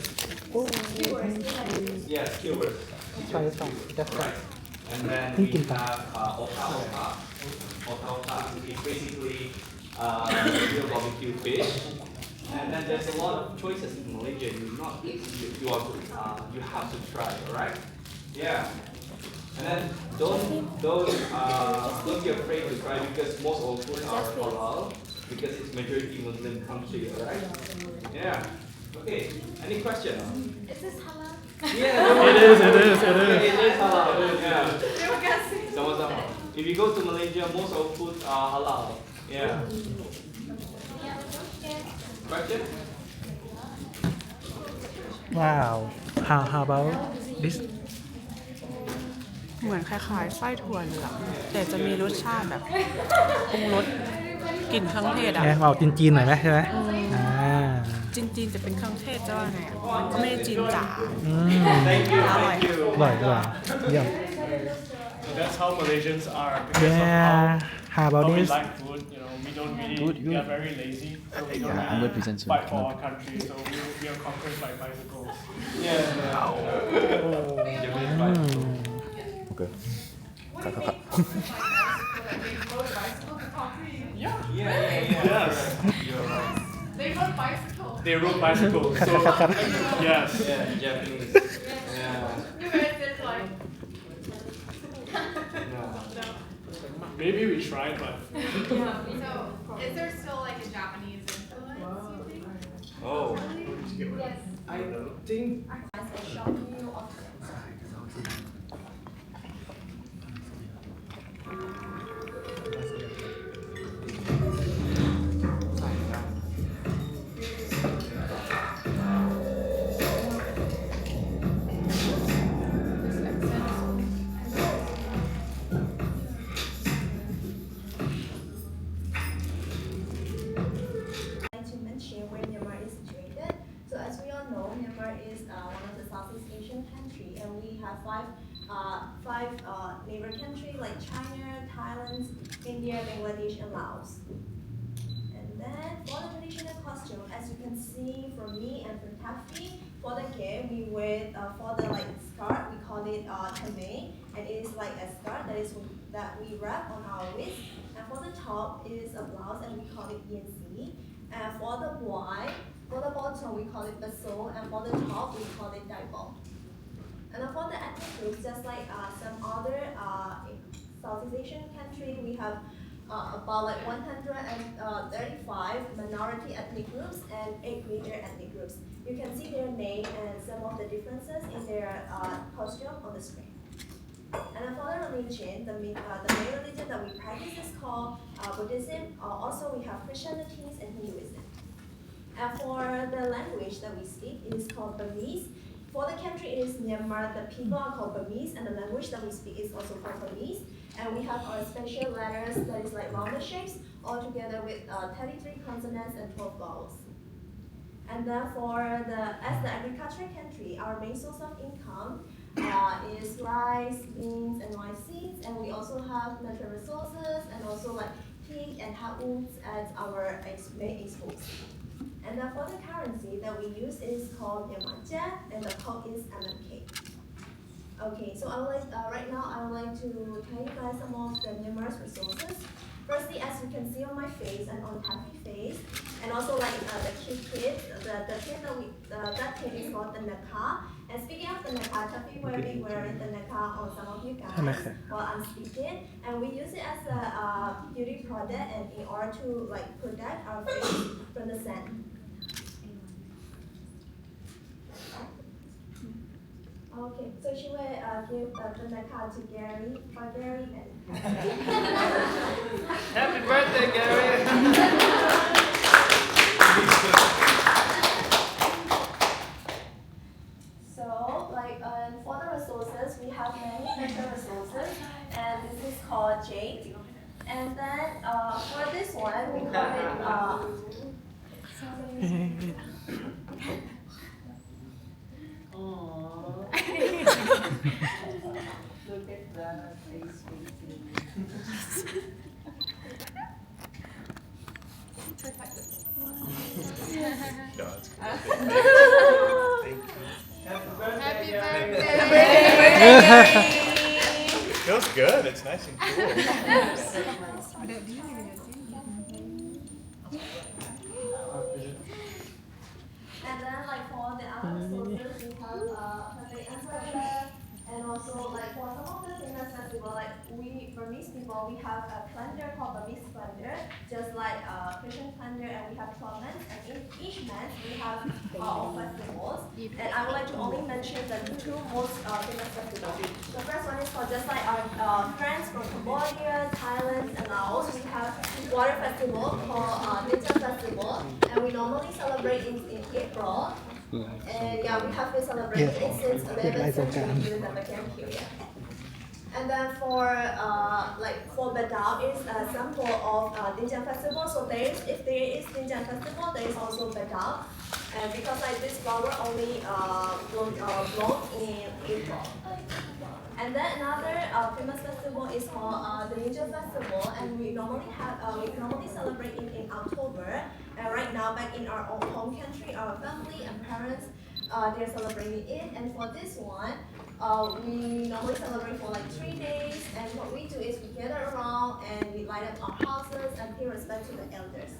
Speaker 3: Yeah, skewers.
Speaker 1: Sorry, that's
Speaker 3: Right. And then we have oka. Oka is basically real barbecue fish. And then there's a lot of choices in Malaysia. You have to try. All right. Yeah. And then don't be afraid to try because most of our food are halal because it's majority Muslim country, alright? Yeah. Okay. Any question?
Speaker 5: Is this halal?
Speaker 3: Yeah.
Speaker 1: It is.
Speaker 3: It is halal. Yeah.
Speaker 5: Terima kasih.
Speaker 3: Sama-sama. If you go to Malaysia, most of our food are halal. Yeah. Question?
Speaker 1: Wow. How about this?
Speaker 12: เหมือนคล้ายๆไส้ถั่วเหลืองแต่จะมีรสชาติแบบปรุงรสกลิ่นเครื่องเทศอ่ะ
Speaker 1: เอาจีนๆหน่อยไหมใช่ไหม
Speaker 12: จีนๆจะเป็นเครื่องเทศจะว่าไงอ่ะมันก็ไม่ได้จีนจ๋า
Speaker 3: Thank you.
Speaker 12: อร่อย
Speaker 1: อร่อยเยี่ยม
Speaker 11: So that's how Malaysians are because
Speaker 1: Yeah.
Speaker 11: of
Speaker 1: How about
Speaker 11: how we
Speaker 1: this?
Speaker 11: like food. You know, we don't really, we are very lazy, so we don't
Speaker 13: I'm
Speaker 11: really
Speaker 13: representing
Speaker 11: fight for
Speaker 13: Club.
Speaker 11: our country. So we are conquered by bicycles.
Speaker 3: Japanese bicycle.
Speaker 13: Okay.
Speaker 2: What do you make from the bicycle? They rode a bicycle to concrete.
Speaker 11: Yes.
Speaker 3: You're right.
Speaker 2: They rode bicycles.
Speaker 11: They rode bicycles. So yes.
Speaker 3: Yeah, Japanese. Yeah.
Speaker 2: You guys did like.
Speaker 3: Yeah.
Speaker 11: Maybe we tried, but
Speaker 2: So, is there still like a Japanese influence, you think?
Speaker 3: Oh.
Speaker 2: Yes.
Speaker 11: I think
Speaker 6: To mention where Myanmar is situated. So as we all know, Myanmar is one of the Southeast Asian country, and we have five neighbor countries like China, Thailand, India, Bangladesh, and Laos. And then for the traditional costume, as you can see from me and from Taffy, for the game we wear for the skirt we call it tame, and it is like a skirt that we wrap on our waist. And for the top is a blouse, and we call it ENC. And for the bottom we call it baso, and for the top we call it daibao. And then for the ethnic groups, just like some other Southeast Asian country, we have about 135 minority ethnic groups and 8 major ethnic groups. You can see their name and some of the differences in their costume on the screen. And then for the religion, the main religion that we practice is called Buddhism. Also, we have Christianities and Hinduism. And for the language that we speak, it is called Burmese. For the country, it is Myanmar. The people are called Burmese, and the language that we speak is also called Burmese. And we have our special letters that is like rounded shapes, all together with 33 consonants and 12 vowels. And then as the agricultural country, our main source of income is rice, beans, and rice seeds, and we also have natural resources and also like pig and hardwoods as our main exports. And then for the currency that we use is called Myanmar, and the code is MMK. Okay, so right now I would like to tell you guys some of the Myanmar's resources. Firstly, as you can see on my face and on Taffy's face, and also like the kid, that kid is called the Naka. And speaking of the Naka, Taffy will be wearing the Naka on some of you guys while I'm speaking. And we use it as a beauty product and in order to protect our face from the sun. Okay, so she will give the Naka to Gary, for Gary and
Speaker 3: Happy birthday, Gary!
Speaker 6: So, for the resources, we have many natural resources, and this is called jade. And then for this one, we call it
Speaker 8: Look at that face painting. Happy birthday!
Speaker 13: Feels good. It's nice and cool.
Speaker 6: And then like for the other sources, we have Cafe Antwerp, and also like for some of the famous festival, like we Burmese people, we have a calendar called Burmese calendar, just like Christian calendar, and we have 12 months, and in each month we have our festivals. And I would like to only mention the two most famous festivals. The first one is for just like our friends from Cambodia, Thailand, and Laos. We have water festival called Winter Festival, and we normally celebrate in April. And yeah, we have been celebrating it since 11th century during the Bagan period. And then for for Badao is a sample of Dinjan festival. So if there is Dinjan festival, there is also Badao. And because like this flower only bloom in April. And then another famous festival is called the Ninja Festival, and we normally celebrate it in October. And right now, back in our own home country, our family and parents, they're celebrating it. And for this one, we normally celebrate for like 3 days. And what we do is we gather around and we light up our houses and pay respect to the elders.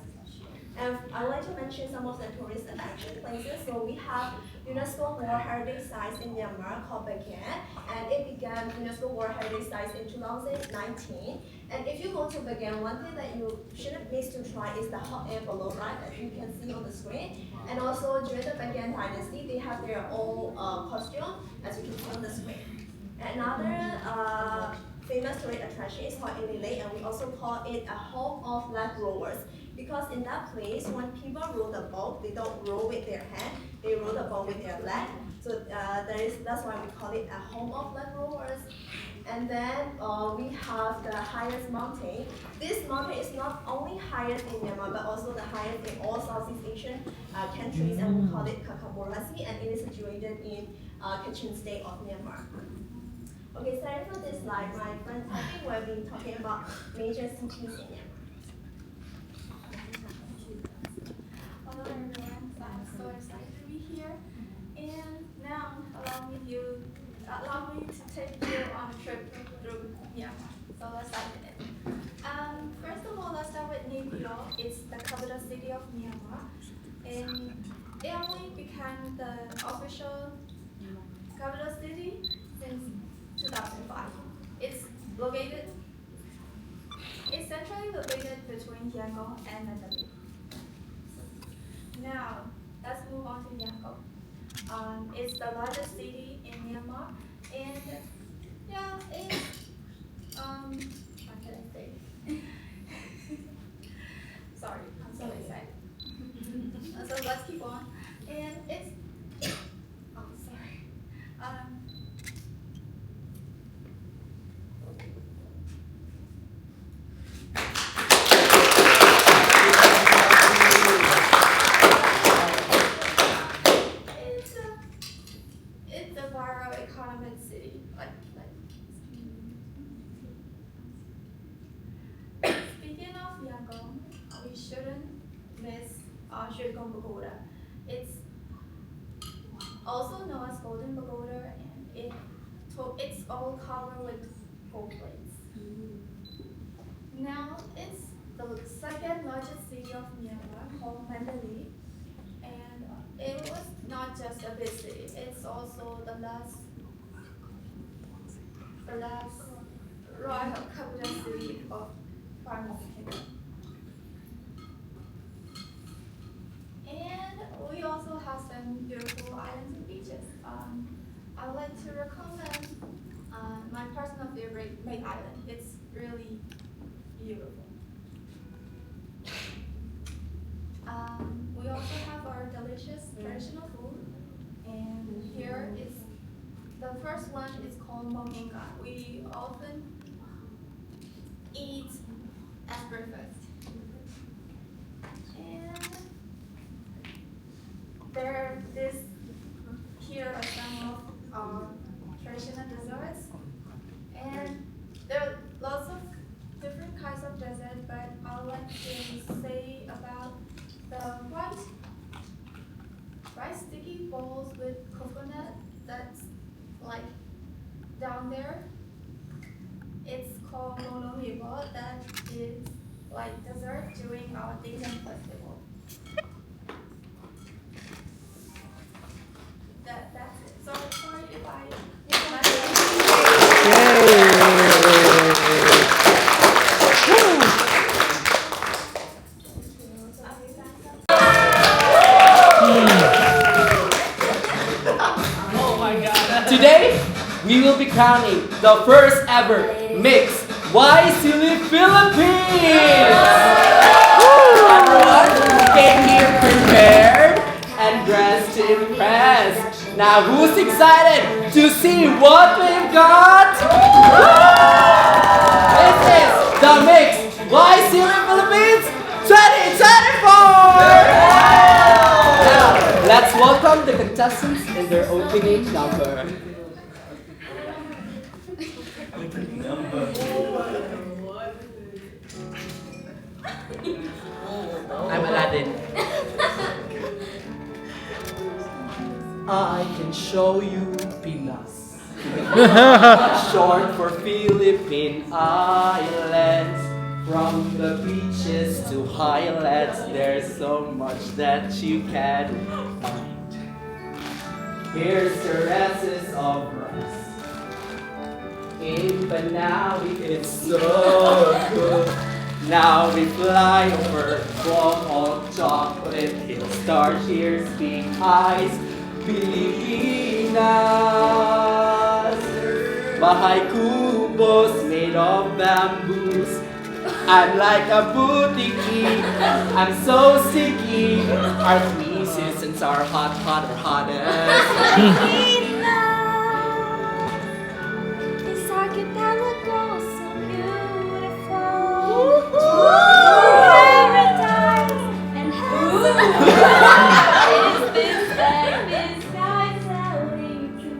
Speaker 6: And I would like to mention some of the tourist attraction places. So we have UNESCO World Heritage Sites in Myanmar called Bagan, and it began UNESCO World Heritage Sites in 2019. And if you go to Bagan, one thing that you shouldn't miss to try is the hot air balloon ride that you can see on the screen. And also during the Bagan dynasty, they have their own costume, as you can see on the screen. Another famous tourist attraction is called Ilile, and we also call it a home of flag rowers. Because in that place, when people row the boat, they don't row with their hand, they row the boat with their leg. So that's why we call it a home of flag rowers. And then we have the highest mountain. This mountain is not only highest in Myanmar, but also the highest in all Southeast Asian countries, and we call it Kakamorasi, and it is situated in Kachin state of Myanmar. Okay, sorry for this slide. My friend Tapping will be talking about major cities in Myanmar.
Speaker 14: Hello everyone, I'm so excited to be here. And now allow me to take you on a trip through Myanmar. So let's dive in. First of all, let's start with Naypyidaw. It's the capital city of Myanmar. And it only became the official capital city since 2005. It's centrally located between Yangon and Mandalay. Now, let's move on to Yangon. It's the largest city in Myanmar, and yeah, what can I say? Sorry, I'm so excited. So let's keep on. And sorry. It's a viral economic city. Speaking of Yangon, we shouldn't miss Shirgong Pagoda. It's also known as Golden Pagoda, and it's all covered with gold plates. Now, it's the second largest city of Myanmar, called Mandalay, and it was not just a big city, it's also the last royal capital city of Burmese Kingdom. And we also have some beautiful islands and beaches. I would like to recommend my personal favorite, May Island. It's really beautiful. We also have our delicious traditional food, and here is the first one is called moringa. We often eat as breakfast. And there this here are some of our traditional desserts, and there are lots of different kinds of dessert, but I would like to say about the white sticky balls with coconut that's like down there. It's called Mono Mibo. That is like dessert during our Dingan festival. That's it. So sorry if I
Speaker 15: Oh my god. Today, we will be crowning the first ever mixed YSEALI Philippines! Everyone came here prepared and dressed to impress. Now, who's excited to see what we've got? This is the mixed YSEALI Philippines 2024! Now, let's welcome the contestants in their opening number. I'm Aladdin. I can show you Pinas. Short for Philippine Islands. From the beaches to highlands, there's so much that you can find. Here's terraces of rice. In Banawi, it's so good. Now we fly over from all chocolate. It starts here, speak eyes, Pilipinas. Bahay kubos made of bamboos. I'm like a butiki, I'm so sticky. Our 3 seasons are hot, hotter, hottest.
Speaker 14: This archipelago so beautiful. Paradise and heaven.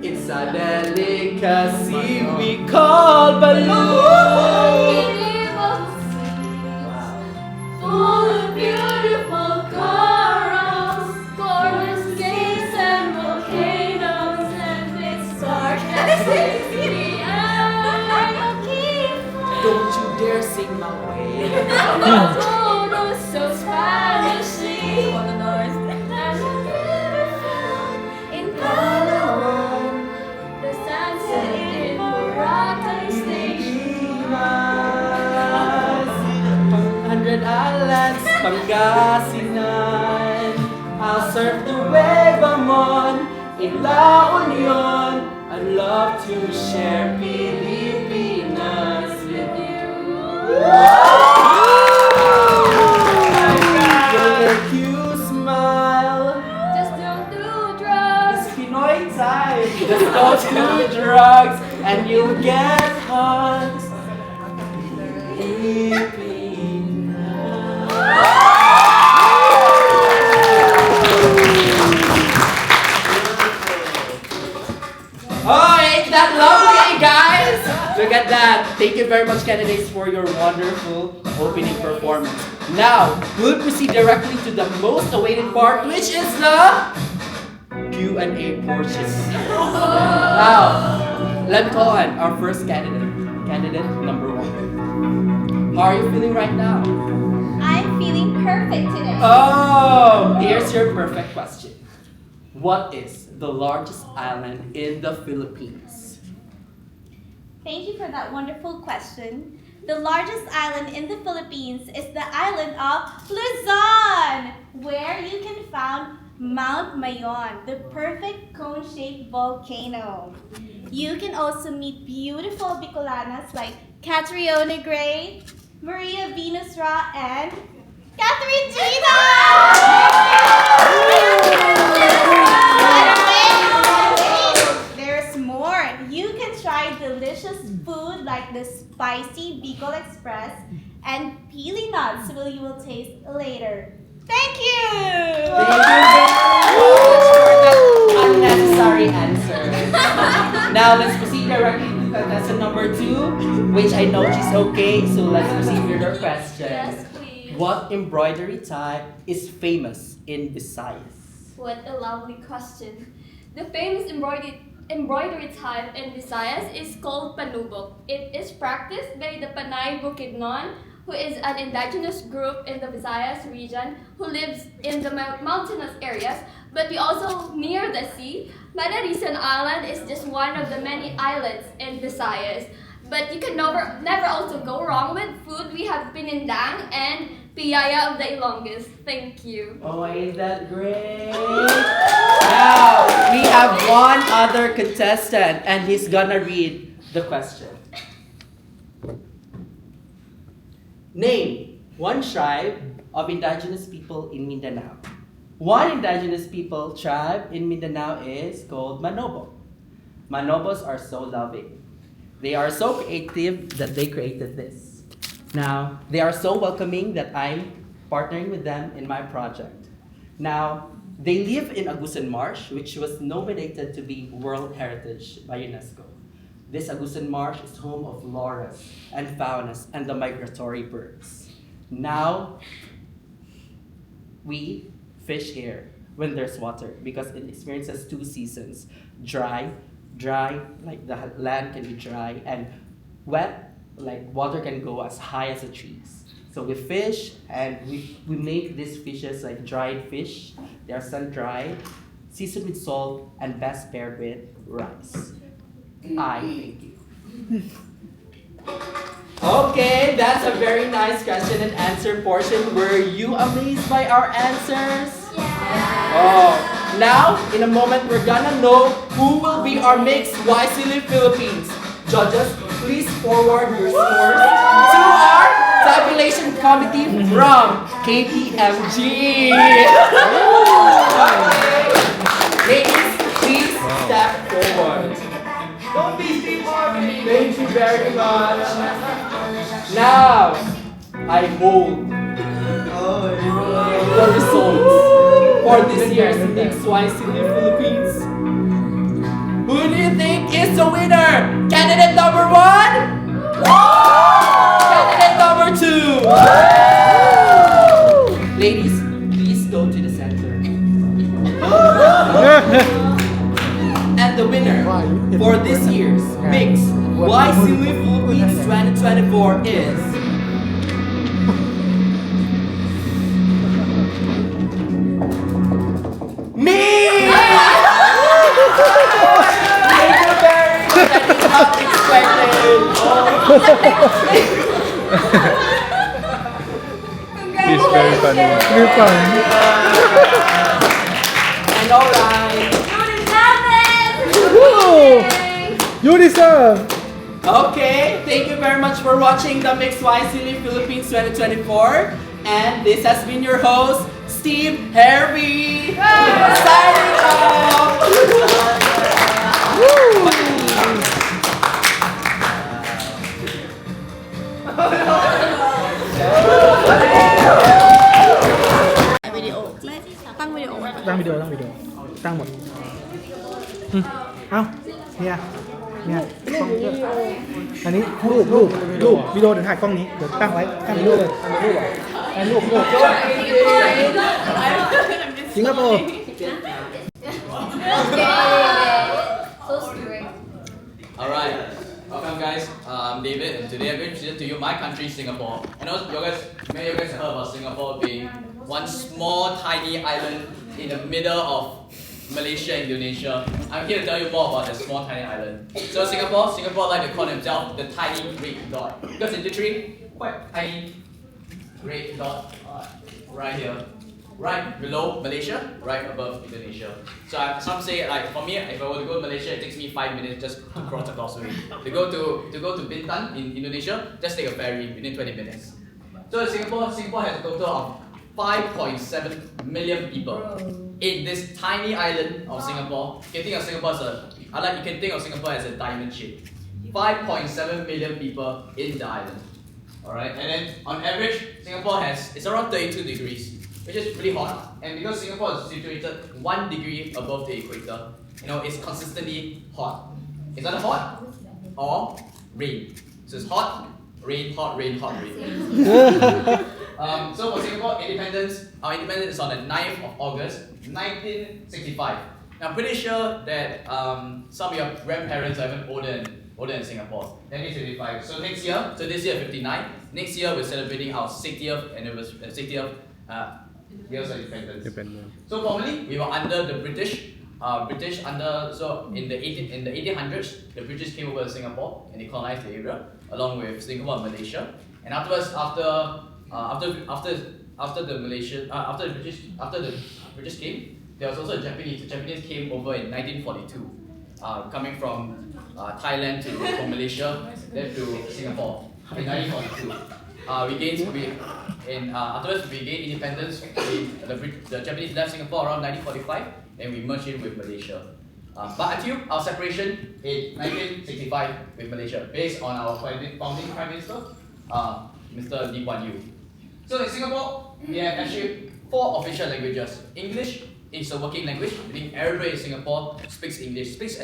Speaker 15: It's a delicacy we call balloon.
Speaker 14: Full of beautiful corals, gorgeous caves and volcanoes, and it's dark as the
Speaker 15: Don't you dare sing my way.
Speaker 14: photos so Spanishy, and beautiful in Palawan, the sunset in Boracay Station.
Speaker 15: 100 islands, Pangasinan. I'll surf the wave on in La Union. I'd love to share Pilipinas with you. Will make you smile.
Speaker 14: Just don't do drugs.
Speaker 15: It's Pinoy time. Just don't do drugs and you'll get hugs. Oh, ain't that lovely, guys? Look at that. Thank you very much, candidates, for your wonderful opening performance. Now, we'll proceed directly to the most awaited part, which is the Q&A portion. Now, let's call on our first candidate. Candidate number 1. How are you feeling right now?
Speaker 14: I'm feeling perfect today.
Speaker 15: Oh, here's your perfect question. What is the largest island in the Philippines?
Speaker 16: Thank you for that wonderful question. The largest island in the Philippines is the island of Luzon, where you can find Mount Mayon, the perfect cone-shaped volcano. You can also meet beautiful Bicolanas like Catriona Gray, Maria Venus Ra, and Catherine Gina! There's more. You can try delicious food like the spicy Bicol Express and pili nuts, which you will taste later. Thank you!
Speaker 15: Thank you. Now let's proceed directly to contestant number 2, which I know she's okay, so let's proceed with her question.
Speaker 6: Yes, please.
Speaker 15: What embroidery type is famous in Visayas?
Speaker 6: What a lovely question. The famous embroidery type in Visayas is called panubok. It is practiced by the Panay Bukidnon, who is an indigenous group in the Visayas region who lives in the mountainous areas, but we also near the sea. Manarisan Island is just one of the many islands in Visayas. But you can never also go wrong with food. We have pinindang and piyaya of the Ilonggos. Thank you.
Speaker 15: Oh, ain't that great? Now, we have one other contestant, and he's gonna read the question. Name one tribe of indigenous people in Mindanao. One indigenous people tribe in Mindanao is called Manobo. Manobos are so loving. They are so creative that they created this. Now, they are so welcoming that I'm partnering with them in my project. Now, they live in Agusan Marsh, which was nominated to be World Heritage by UNESCO. This Agusan Marsh is home of floras and faunas and the migratory birds. Now, we fish here when there's water because it experiences 2 seasons. Dry, like the land can be dry, and wet, like water can go as high as the trees. So we fish and we make these fishes like dried fish. They are sun-dried, seasoned with salt, and best paired with rice. I thank you. Okay, that's a very nice question and answer portion. Were you amazed by our answers? Yeah. Oh, now in a moment we're gonna know who will be our mixed YSEALI Philippines. Judges, please forward your scores to our tabulation committee from KPMG. Ladies, please step forward. Don't be sleepwalking. Thank you very much. Now, I hold the results for this year's Mixed YSEALI Philippines. Who do you think is the winner? Candidate number 1? Candidate number 2? Ladies, please go to the center. And the winner for this year's Mixed YSEALI Philippines 2024 is me! Thank you very much. I did not expect it.
Speaker 13: He's very funny.
Speaker 1: Very funny.
Speaker 15: And alright.
Speaker 1: You deserve!
Speaker 15: Okay, thank you very much for watching the Mixed YSEALI Philippines 2024. And this has been your host, Steve Harvey. Signing off.
Speaker 1: Tăng video. Tăng video. Tăng một. Không,เนี่ยกล้องอันนี้รูปวิดีโอเดี๋ยวถ่ายกล้องนี้เดี๋ยวตั้งไว้ตั้งเป็นรูปเลยตั้งรูปสิงคโปร์
Speaker 3: Alright, welcome guys. I'm David, and today I'm going to present to you my country, Singapore. I know many of you guys have heard about Singapore being one small tiny island in the middle of Malaysia and Indonesia. I'm here to tell you more about the small tiny island. So Singapore like to call themselves the tiny great dot. Because it's literally quite tiny great dot right here. Right below Malaysia, right above Indonesia. So some say, like for me, if I were to go to Malaysia, it takes me 5 minutes just to cross the causeway. To go to Bintan in Indonesia, just take a ferry within 20 minutes. So Singapore has a total of 5.7 million people in this tiny island of Singapore. You can think of Singapore as a diamond shape. 5.7 million people in the island. Alright, and then on average, Singapore it's around 32 degrees. Which is really hot, and because Singapore is situated 1 degree above the equator, it's consistently hot.
Speaker 15: It's either hot or rain. So it's hot, rain, hot, rain, hot, rain. So for Singapore, our independence is on the 9th of August, 1965. Now, I'm pretty sure that some of your grandparents are even older in Singapore. 1965. So this year 59. Next year we're celebrating our 60th anniversary, 60th years of independence. So formerly we were under the British. So in the 1800s, the British came over to Singapore and they colonized the area along with Singapore and Malaysia. And afterwards, after the British came, there was also a Japanese. The Japanese came over in 1942, coming from Thailand from Malaysia, then to Singapore in 1942. Afterwards we gained independence. The Japanese left Singapore around 1945, and we merged in with Malaysia. But until our separation in 1965 with Malaysia, based on our founding Prime Minister, Mr. Lee Kuan Yew. So in Singapore, we have actually 4 official languages. English is a working language, meaning everybody in Singapore speaks and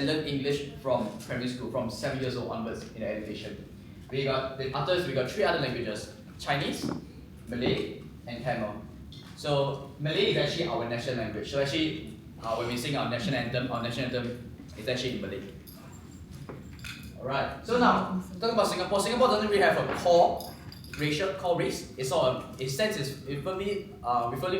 Speaker 15: learns English from primary school, from 7 years old onwards in the education. We got 3 other languages: Chinese, Malay, and Tamil. So Malay is actually our national language. So actually, when we sing our national anthem is actually in Malay. Alright, so now, talking about Singapore. Singapore doesn't really have a core race. We firmly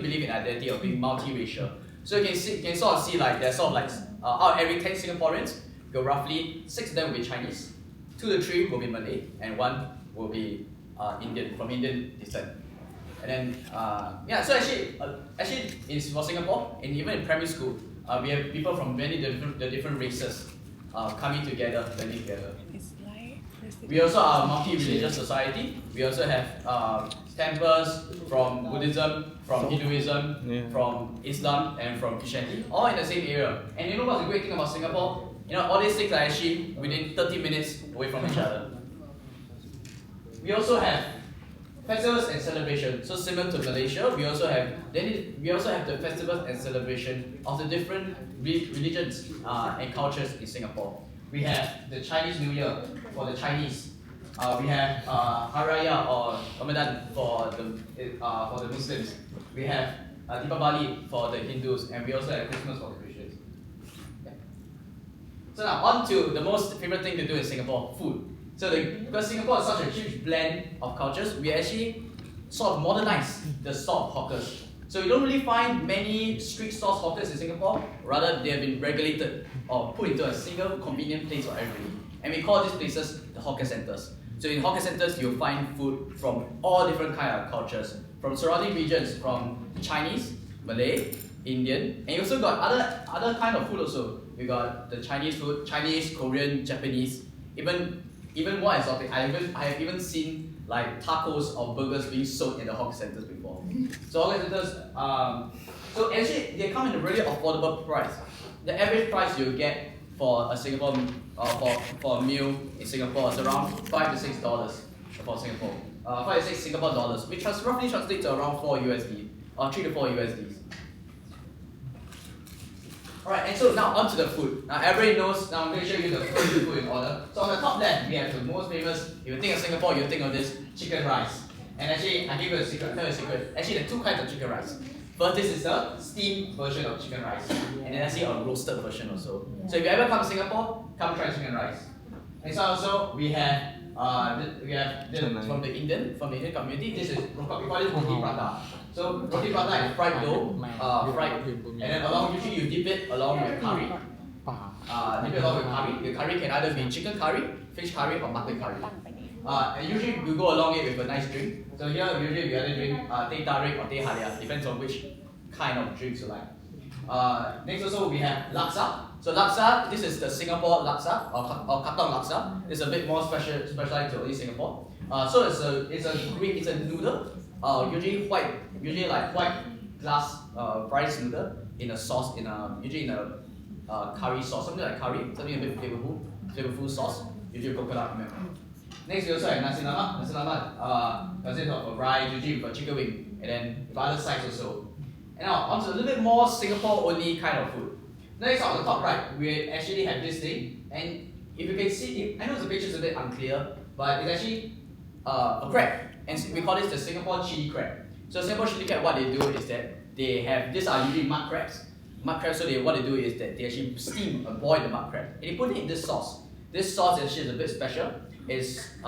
Speaker 15: believe in identity of being multiracial. So you can sort of see like there's sort of like out of every 10 Singaporeans, roughly 6 of them will be Chinese, 2 to 3 will be Malay, and 1 will be Indian, from Indian descent. And then so actually for Singapore, and even in primary school, we have people from many different races coming together, blending together. We also are a multi-religious society. We also have temples from Buddhism, from Hinduism, from Islam, and from Christianity, all in the same area. And you know what's the great thing about Singapore? You know, all these things are actually within 30 minutes away from each other. We also have festivals and celebrations. So similar to Malaysia, we also have the festivals and celebration of the different religions and cultures in Singapore. We have the Chinese New Year for the Chinese. We have Hari Raya or Ramadan for the Muslims. We have Deepavali for the Hindus, and we also have Christmas for the Christians. Yeah. So now on to the most favorite thing to do in Singapore: food. So because Singapore is such a huge blend of cultures, we actually sort of modernize the sort of hawkers. So you don't really find many street stall hawkers in Singapore. Rather, they have been regulated or put into a single convenient place for everybody. And we call these places the hawker centers. So in hawker centers, you'll find food from all different kind of cultures, from surrounding regions, from Chinese, Malay, Indian, and you also got other kind of food also. We got the Chinese food, Chinese, Korean, Japanese, even more exotic. I have even seen like tacos or burgers being sold in the hawker centers before. So hawker centers, so actually they come in a really affordable price. The average price you get for a Singapore for a meal in Singapore is around $5 to $6 for Singapore. 5 to 6 Singapore dollars, which roughly translates to around 4 USD or 3 to 4 USDs. Alright, and so now onto the food. Now everybody knows, now I'm going to show you the food in order. So on the top left, we have the most famous, if you think of Singapore, you think of this chicken rice. And actually, I give you a secret, tell you a secret. Actually, there are 2 kinds of chicken rice. First, this is the steamed version of chicken rice. And then actually a roasted version also. So if you ever come to Singapore, come try chicken rice. And so also, we have this from the Indian community. This is, we call it roti prata. So roti prata is fried dough, and then usually you dip it along with curry. The curry can either be chicken curry, fish curry, or mutton curry. And usually you go along it with a nice drink. So here usually we either drink teh tarik or teh halia, depends on which kind of drinks you like. Next also we have laksa. So laksa, this is the Singapore laksa or katong laksa. It's a bit more specialized to only Singapore. So it's a noodle, usually white glass rice noodle in a sauce, usually in a curry sauce, something like curry, something a bit flavorful sauce, usually coconut milk. Next we also have nasi lemak. Nasi lemak consists of rice, usually with a chicken wing, and then with other sides also. And now onto a little bit more Singapore only kind of food. Next on the top right, we actually have this thing, and if you can see, I know the picture is a bit unclear, but it's actually a crab, and we call this the Singapore chili crab. So Singapore chili crab, what they do is that they have, these are usually mud crabs. Mud crabs, so what they do is that they actually steam or boil the mud crab, and they put it in this sauce. This sauce actually is a bit special. It's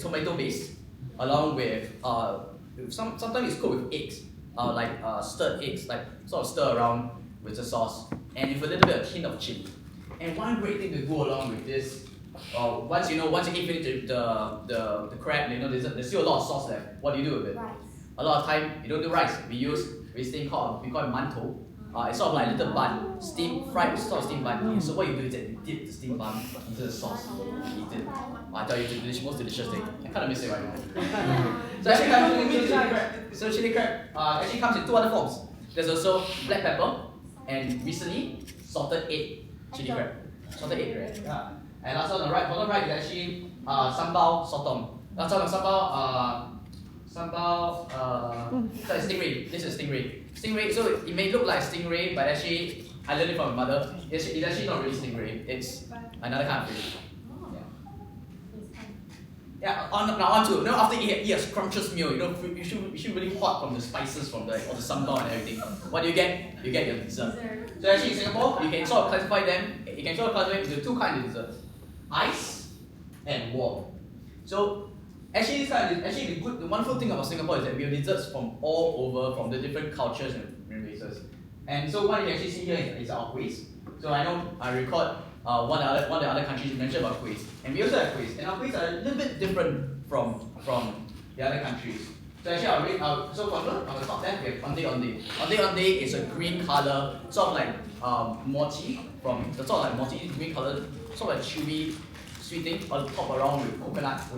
Speaker 15: tomato based, along with sometimes it's cooked with eggs, stirred eggs, like sort of stir around with the sauce, and with a little bit of hint of chili. And one great thing to go along with this, once you eat the crab, there's still a lot of sauce left. What do you do with it?
Speaker 16: Rice.
Speaker 15: A lot of time you don't do rice. We use this thing called mantou. It's sort of like a little bun, fried steamed bun. And so what you do is that you dip the steamed bun into the sauce. You eat it. I tell you, it's the most delicious thing. I kind of miss it right now. So actually chili crab actually comes in two other forms. There's also black pepper and recently salted egg chili crab. Salted egg, right? Yeah. And last one on the right, bottom right is actually sambal sotong. Last one sorry, stingray. This is stingray. Stingray, so it may look like stingray, but actually, I learned it from my mother. It's actually not really stingray. It's another kind of fish. Yeah. After you eat a scrumptious meal, you should really hot from the spices, from all the sambal and everything. What do you get? You get your dessert. So actually in Singapore, you can sort of classify them. You can sort of classify into two kinds of desserts: ice and warm. So actually, the wonderful thing about Singapore is that we have desserts from all over, from the different cultures and races. And so what you actually see here is our quiz. So I record one of the other countries you mentioned about quiz, and we also have quiz. And our quiz are a little bit different from the other countries. So actually, I'll read. So on the top left, we have ondeh ondeh. Ondeh ondeh is a green color, sort of like mochi green color, sort of like chewy, sweet thing, on top around with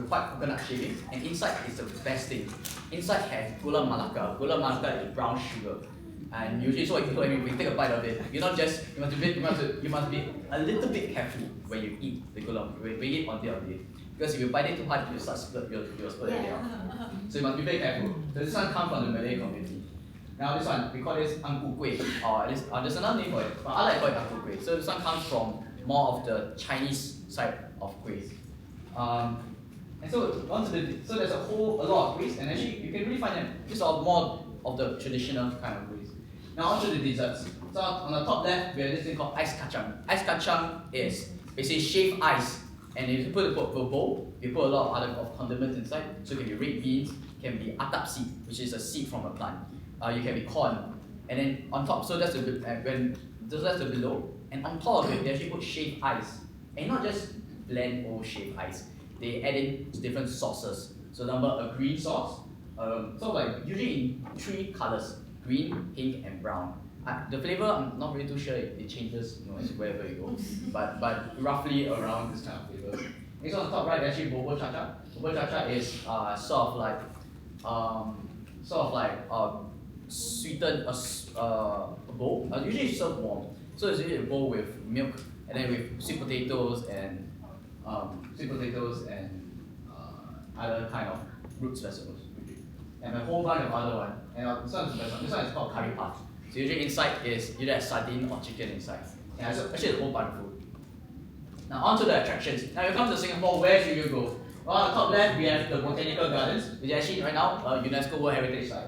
Speaker 15: white coconut shavings, and inside is the best thing. Inside has gula melaka. Gula melaka is brown sugar, and usually so when we take a bite of it, you must be a little bit careful when you eat the gula when you eat ondeh ondeh, because if you bite it too hard, you'll split it out. So you must be very careful. So this one comes from the Malay community. Now this one we call this angku kueh, or there's another name for it, but I like to call it angku kueh. So this one comes from more of the Chinese side of quiz. And so there's a lot of quiz, and actually you can really find them. These are more of the traditional kind of quiz. Now onto the desserts. So on the top left, we have this thing called ice kacang. Ice kacang is basically shaved ice, and if you put it in a bowl, you put a lot of other condiments inside. So it can be red beans, can be atap seed, which is a seed from a plant. You can be corn, and then on top. So that's the below, and on top of it, they actually put shaved ice, and not just blend old shaved ice. They add in different sauces. So a green sauce, sort of like usually in three colors: green, pink, and brown. The flavor, I'm not really too sure. It changes, wherever you go, but roughly around this kind of flavor. Next on the top right, actually bubur cha cha. Bubur cha cha is sort of like sweetened bowl. Usually it's served warm, so it's usually a bowl with milk, and then with sweet potatoes and other kind of roots vegetables, and a whole bunch of other one. And this one is the best one. This one is called curry puff. So usually inside is either a sardine or chicken inside. Yeah, so actually a whole bunch of food. Now onto the attractions. Now you come to Singapore, where should you go? Well, on the top left we have the Botanical Gardens, which is actually right now UNESCO World Heritage Site.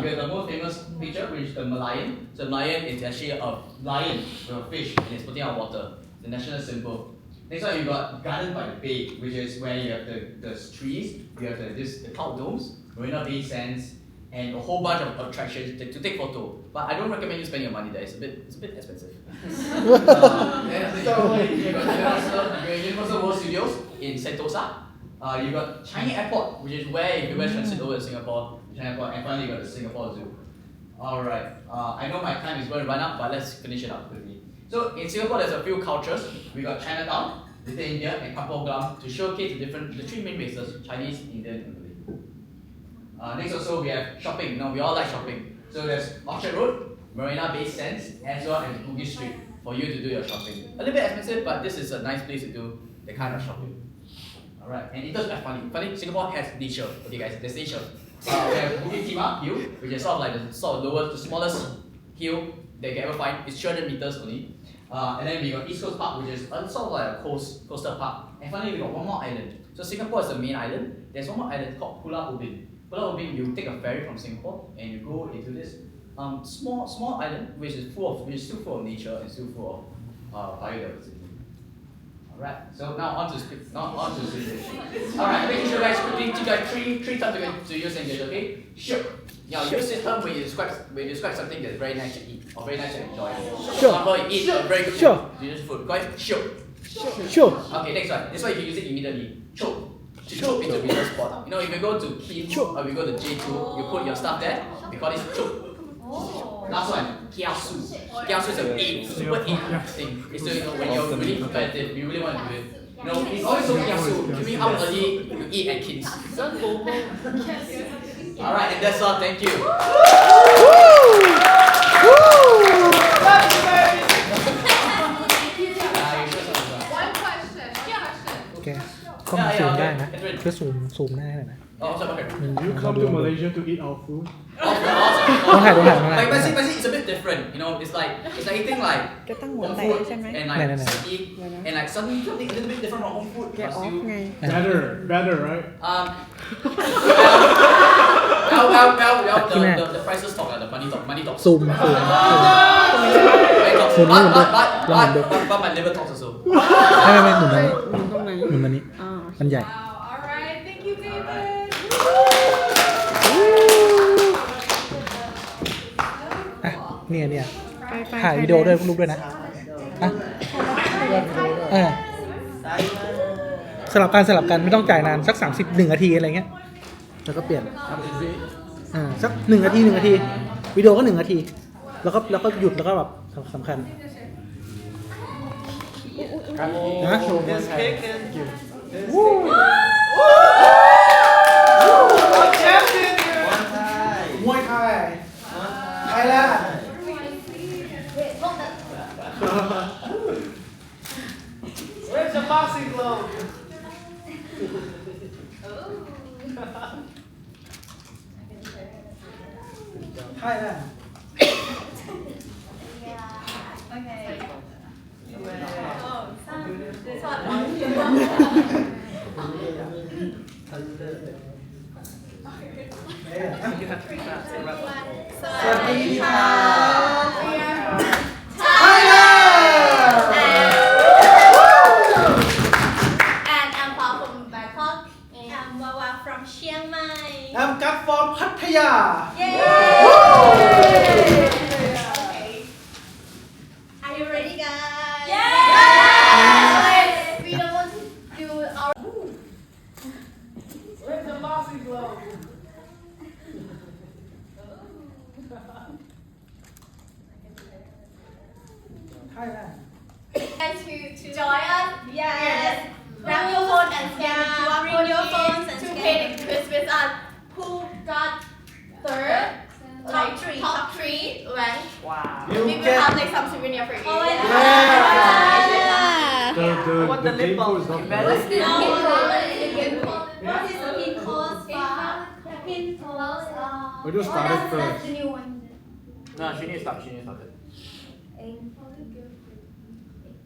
Speaker 15: We have the most famous picture, which is the Merlion. So Merlion is actually a lion with a fish, and it's putting out water. The national symbol. Next one, you got Garden by the Bay, which is where you have the trees, you have the cloud domes, Marina Bay Sands, and a whole bunch of attractions to take photo. But I don't recommend you spending your money there. It's a bit expensive. You got Universal World Studios in Sentosa. You got Changi Airport, which is where if you went transit over to Singapore, Changi Airport, and finally you got the Singapore Zoo. Alright, I know my time is going to run out, but let's finish it up quickly. So in Singapore, there's a few cultures. We got Chinatown, Little India, and Kampong Glam to showcase the three main races: Chinese, Indian, and Malay. Next also we have shopping. Now we all like shopping. So there's Orchard Road, Marina Bay Sands, as well as Bugis Street for you to do your shopping. A little bit expensive, but this is a nice place to do the kind of shopping. Alright, and in terms of funny, Singapore has nature. Okay guys, there's nature. We have Bukit Timah Hill, which is sort of like the smallest hill that you can ever find. It's 300 meters only. And then we got East Coast Park, which is sort of like a coastal park. And finally, we got one more island. So Singapore is the main island. There's one more island called Pulau Ubin. Pulau Ubin, you take a ferry from Singapore and you go into this small island, which is still full of nature and still full of biodiversity. Alright, so now on to script. Alright, making sure guys quickly you guys three terms to use English, okay? Sure. Now use this term when you describe something that's very nice to eat or very nice to enjoy. For example, you eat a very good delicious food. Go ahead. Sure. Okay, next one. This one you can use it immediately. Chope. To chope into reserve spot. You know, if you go to Kin or we go to J2, you put your stuff there. We call this chope. Last one, kiasu. Kiasu is a super thing. It's when you're really competitive, you really want to do it. You know, it's always so kiasu. Give me how early you eat at Kins. Alright, and that's all. Thank you.
Speaker 2: One question.
Speaker 1: โอเคกล้องซูมได้นะช่วยซูมหน้าหน่อยนะ
Speaker 11: You come to Malaysia to eat our food?
Speaker 15: Like, but see, it's a bit different. You know, it's like eating like home food and like city and like something a little bit different from home food.
Speaker 11: Better, right?
Speaker 15: Well, the prices talk, the money talk.
Speaker 1: ซูม
Speaker 15: but my liver talks also.
Speaker 1: ไม่หมุนมานี้มันใหญ่
Speaker 2: Alright, thank you, David.
Speaker 1: เนี่ยถ่ายวิดีโอด้วยรูปด้วยนะสลับกันไม่ต้องจ่ายนานสัก1นาทีอะไรเงี้ยแล้วก็เปลี่ยนสัก1นาทีวิดีโอก็1นาทีแล้วก็หยุดแล้วก็แบบสำคัญนะ มวยไทยไทยแลนด์
Speaker 11: Where's the boxing glove?
Speaker 1: Thailand.
Speaker 5: Okay.
Speaker 1: I'm cut from Pattaya.
Speaker 5: Yay! Are you ready, guys?
Speaker 14: We don't want to do our.
Speaker 11: Where's the boxing glove?
Speaker 1: Thailand.
Speaker 5: Guys to join us? Yes. Grab your phone and scan the QR code to pay the quiz with us. Who got third? Top three ranked.
Speaker 11: Wow.
Speaker 5: We will have like some souvenir for you. Oh,
Speaker 11: The game code is not bad.
Speaker 5: What's the game code? What is the pin code? Pin code.
Speaker 11: We just started
Speaker 14: That's
Speaker 11: first.
Speaker 14: the new one.
Speaker 15: No, she needs to start.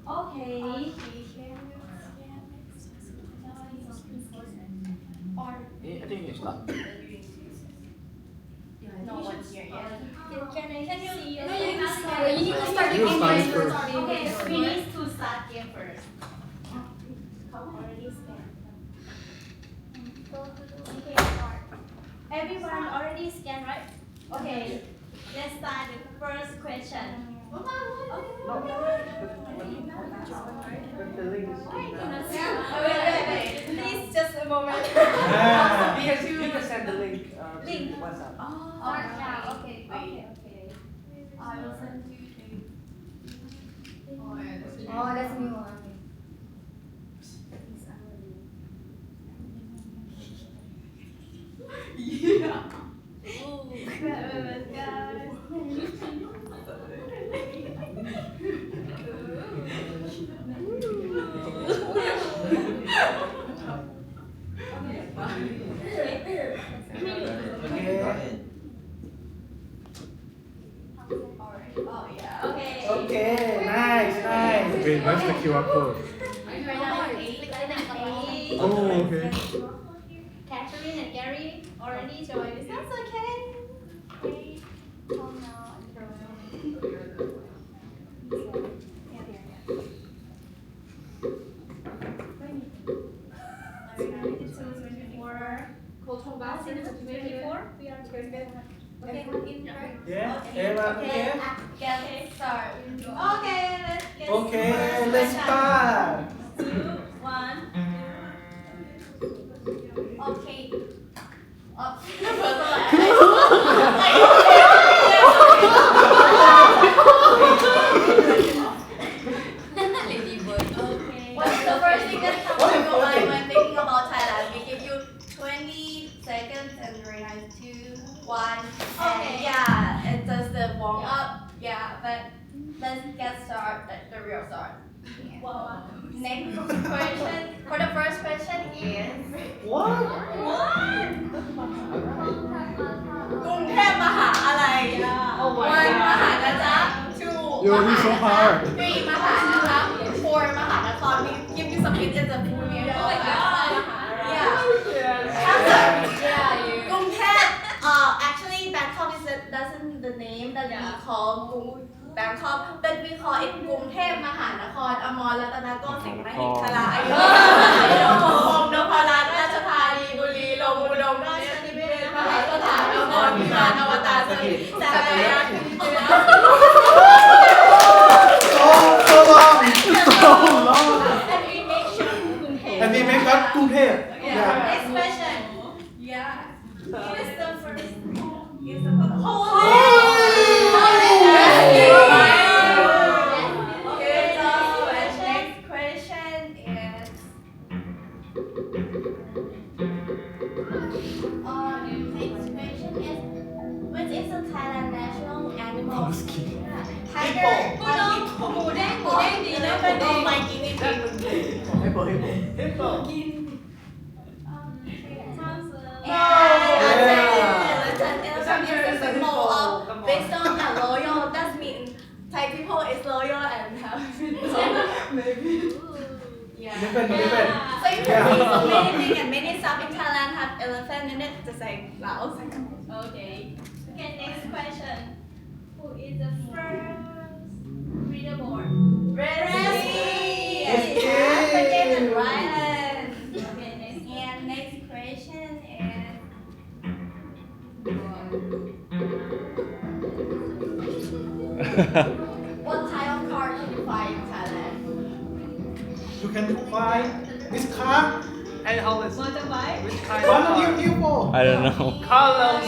Speaker 14: Okay.
Speaker 15: I think you start.
Speaker 5: No one's here yet.
Speaker 14: Can you see your
Speaker 5: No, you need to start.
Speaker 14: You need to start the
Speaker 11: You
Speaker 14: game
Speaker 11: started
Speaker 14: first.
Speaker 11: first.
Speaker 14: Okay, so
Speaker 5: We need to start game first.
Speaker 14: Everyone already scanned, right? Okay, let's start with the first question.
Speaker 5: Wait. Please, just a moment.
Speaker 11: You can send the link.
Speaker 14: Link.
Speaker 11: WhatsApp.
Speaker 14: Okay.
Speaker 5: I will send you
Speaker 6: Oh, that's a new one.
Speaker 5: Yeah.
Speaker 6: Okay.
Speaker 5: Alright. Okay.
Speaker 1: Okay, nice.
Speaker 11: Wait, where's the QR code?
Speaker 1: Oh, okay.
Speaker 16: Catherine and Gary already joined. Is that okay? Okay. Oh no.
Speaker 5: Okay,
Speaker 1: Yeah, everyone okay?
Speaker 5: get start.
Speaker 16: Okay, let's get
Speaker 1: Okay, let's start.
Speaker 16: 2, 1.
Speaker 5: Okay.
Speaker 16: Okay.
Speaker 5: What's the first thing that comes to your mind when thinking about Thailand? We give you 20 seconds and realize 2, 1.
Speaker 16: Okay.
Speaker 5: Yeah, it's just the warm up. Yeah, but let's get started, the real start. Next question. For the first question is
Speaker 1: What?
Speaker 5: กรุงเทพมหาอะไร One มหานคร Two
Speaker 11: Yo, this is so hard.
Speaker 5: Three มหานคร Four มหานคร We give you some hints in the full name. Oh my god. Yeah. Answer.
Speaker 16: Yeah,
Speaker 5: กรุงเทพ actually Bangkok is doesn't the name that we call กรุง Bangkok, but we call it กรุงเทพมหานคร อมรรัตนโกสินทร์มหิทราอายุนพรัตน์ราชธานีบุรีลมย์อุดมราชนิเวศน์มหาสถานนครพิมานอวตารสถิตสักยะ
Speaker 1: So long.
Speaker 5: And we make sure กรุงเทพ
Speaker 1: And we make that กรุงเทพ
Speaker 5: Yeah. Next question. Yeah. Here's the first. Here's the first. Holy. Okay, so next question is. Next question is, which is the Thailand national animal? Tiger. หมูแดงดีนะเป็นโอ้ my guinea pig.
Speaker 8: Hippo.
Speaker 5: Elephant is a symbol of wisdom and loyal. That means Thai people is loyal and have maybe. Yeah.
Speaker 1: Elephant.
Speaker 5: So you can see so many things and many stuff in Thailand have elephant in it, just like Laos.
Speaker 16: Okay. Okay, next question. Who is the first leaderboard?
Speaker 5: Ready?
Speaker 1: Okay.
Speaker 5: Forget and Ryan. Okay, and next question is. What type of car can you find in Thailand?
Speaker 1: You can find this car.
Speaker 3: And how is
Speaker 16: Motorbike?
Speaker 3: which kind
Speaker 1: One
Speaker 3: of
Speaker 1: of you people.
Speaker 13: I don't know.
Speaker 3: Carlos.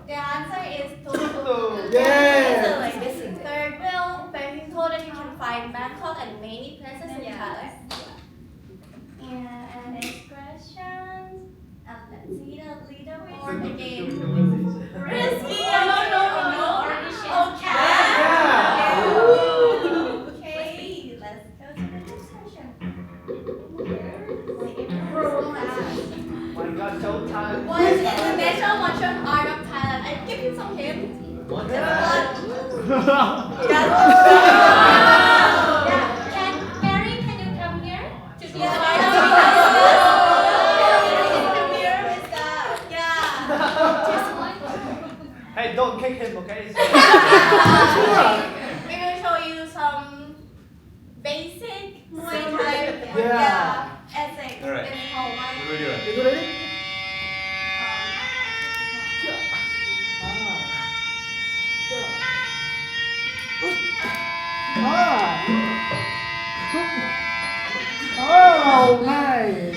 Speaker 5: The answer is tuk-tuk.
Speaker 1: Yes.
Speaker 5: It's like this third wheel vehicle that you can find in Bangkok and many places in Thailand. And next question. Let's see the leaderboard again. Risky. No. Okay. Okay. Let's go to the next question.
Speaker 3: My God, so tired.
Speaker 5: What is the national martial art of Thailand? I give you some hints.
Speaker 8: What?
Speaker 16: Gary, can you come here? To do
Speaker 3: Hey, don't kick him, okay?
Speaker 5: We're going to show you some basic Muay Thai.
Speaker 1: Yeah.
Speaker 5: Ethics.
Speaker 3: Alright.
Speaker 5: It's called Muay Thai.
Speaker 1: You ready? Oh, nice.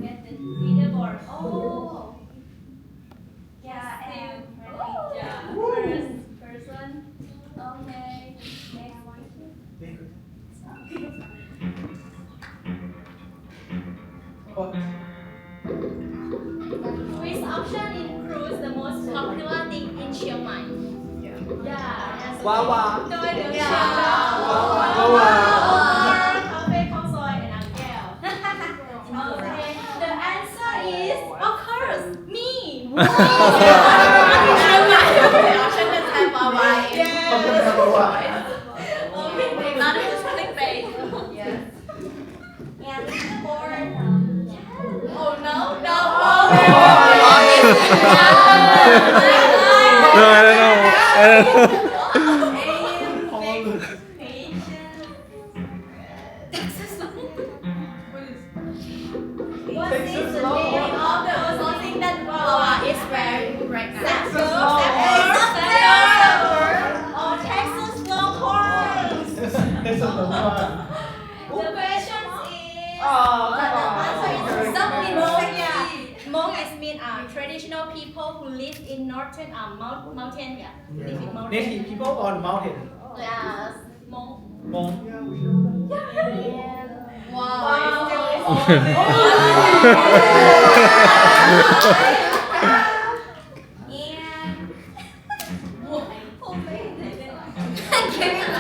Speaker 16: Get the leaderboard. Oh. Yeah, and
Speaker 5: Yeah.
Speaker 16: first person. Okay. option includes the most popular thing in Chiang Mai. Yeah.
Speaker 15: Wawa.
Speaker 16: No idea.
Speaker 15: Yeah.
Speaker 16: Wawa. Cafe Khong Soi and Angel. Okay. The answer is, of course, me.
Speaker 5: Option that type Wawa.
Speaker 16: Okay. Not even spelling page. Yes. And for oh no.
Speaker 13: No, I don't know.
Speaker 16: What is the name of the clothing that Wawa is wearing right now? Or Texas Longhorns? The question is.
Speaker 15: Oh, come on.
Speaker 16: Hmong is mean traditional people who live in northern mountain. Yeah, live in mountain.
Speaker 15: Native people on mountain.
Speaker 16: Yes, Hmong.
Speaker 15: Hmong.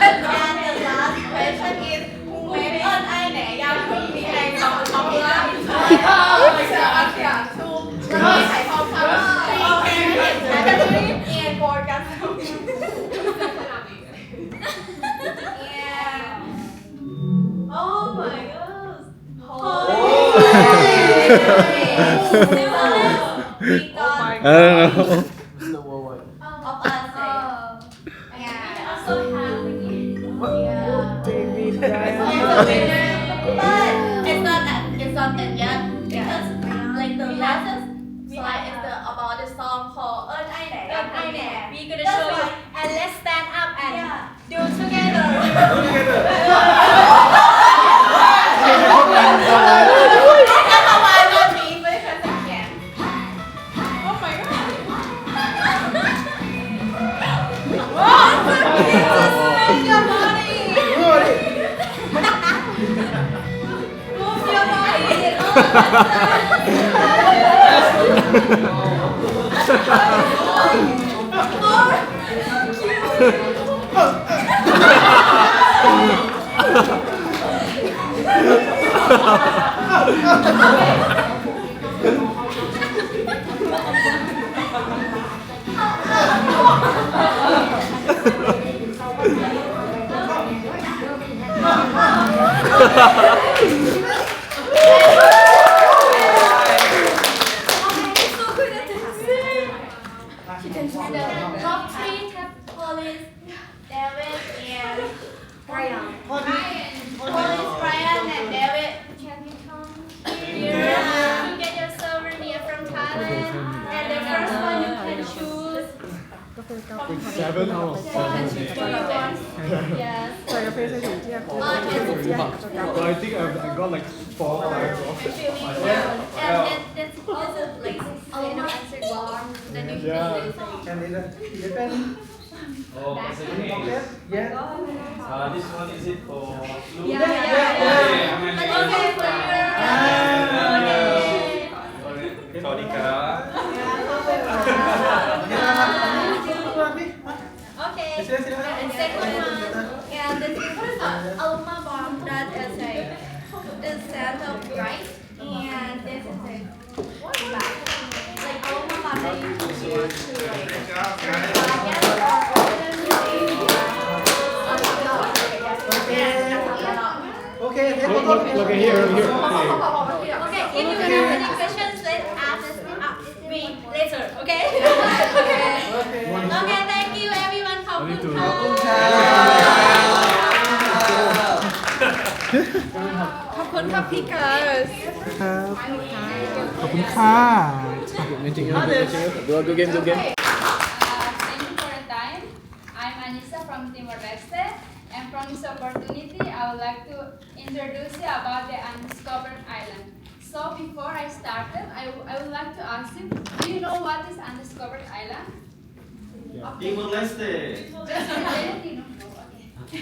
Speaker 16: And the last question is who made ơn ai nè giao thủy vì ai còn popular in and for oh my gosh.
Speaker 13: I don't know.
Speaker 16: Of us, yeah. We also have
Speaker 12: David
Speaker 16: but it's not that yet because like the lessons we have is about the song called ơn ai nè. We're gonna show you and let's stand up and do together. The top three police, David and Brian. Brian and David. Can you come here to get your souvenir from Thailand? And the first one you can choose.
Speaker 11: 7 out of 7.
Speaker 16: Yes.
Speaker 12: ใส่กาแฟใส่ถุงเทียบ
Speaker 11: Well, I think I got like 4 or 5
Speaker 16: And that's also like answer one. Then you
Speaker 11: Yeah.
Speaker 3: Oh, it's okay.
Speaker 15: Yeah.
Speaker 3: This one is it for Lu?
Speaker 16: Yeah.
Speaker 3: Okay, I'm gonna
Speaker 16: Okay,
Speaker 3: use
Speaker 16: for
Speaker 3: it. Sorry, Kak.
Speaker 16: Okay. And second one. Yeah, this is Alma bomb that is the scent of rice. And this is like Alma bomb that you use to
Speaker 1: Okay,
Speaker 11: Look at here.
Speaker 16: Okay, if you have any questions, let's ask me later, okay? Okay, thank you everyone. ขอบคุณค่ะ
Speaker 12: ขอบคุณค่ะพี่กัส
Speaker 1: ขอบคุณค่ะ
Speaker 11: Good game.
Speaker 17: Thank you for your time. I'm Anissa from Timor Leste, and from this opportunity, I would like to introduce you about the undiscovered island. So before I started, I would like to ask you, do you know what is undiscovered island?
Speaker 3: Timor Leste.
Speaker 17: Just So,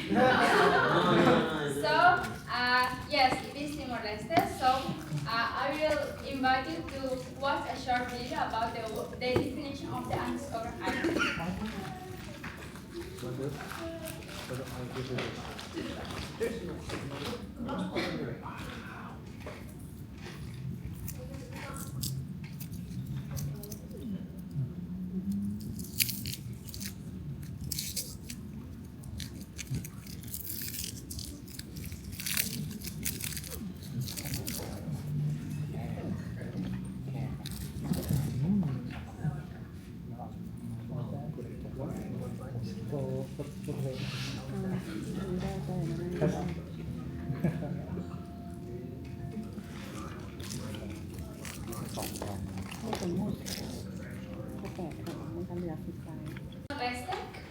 Speaker 17: yes, it is Timor-Leste. So, I will invite you to watch a short video about the definition of the undiscovered island.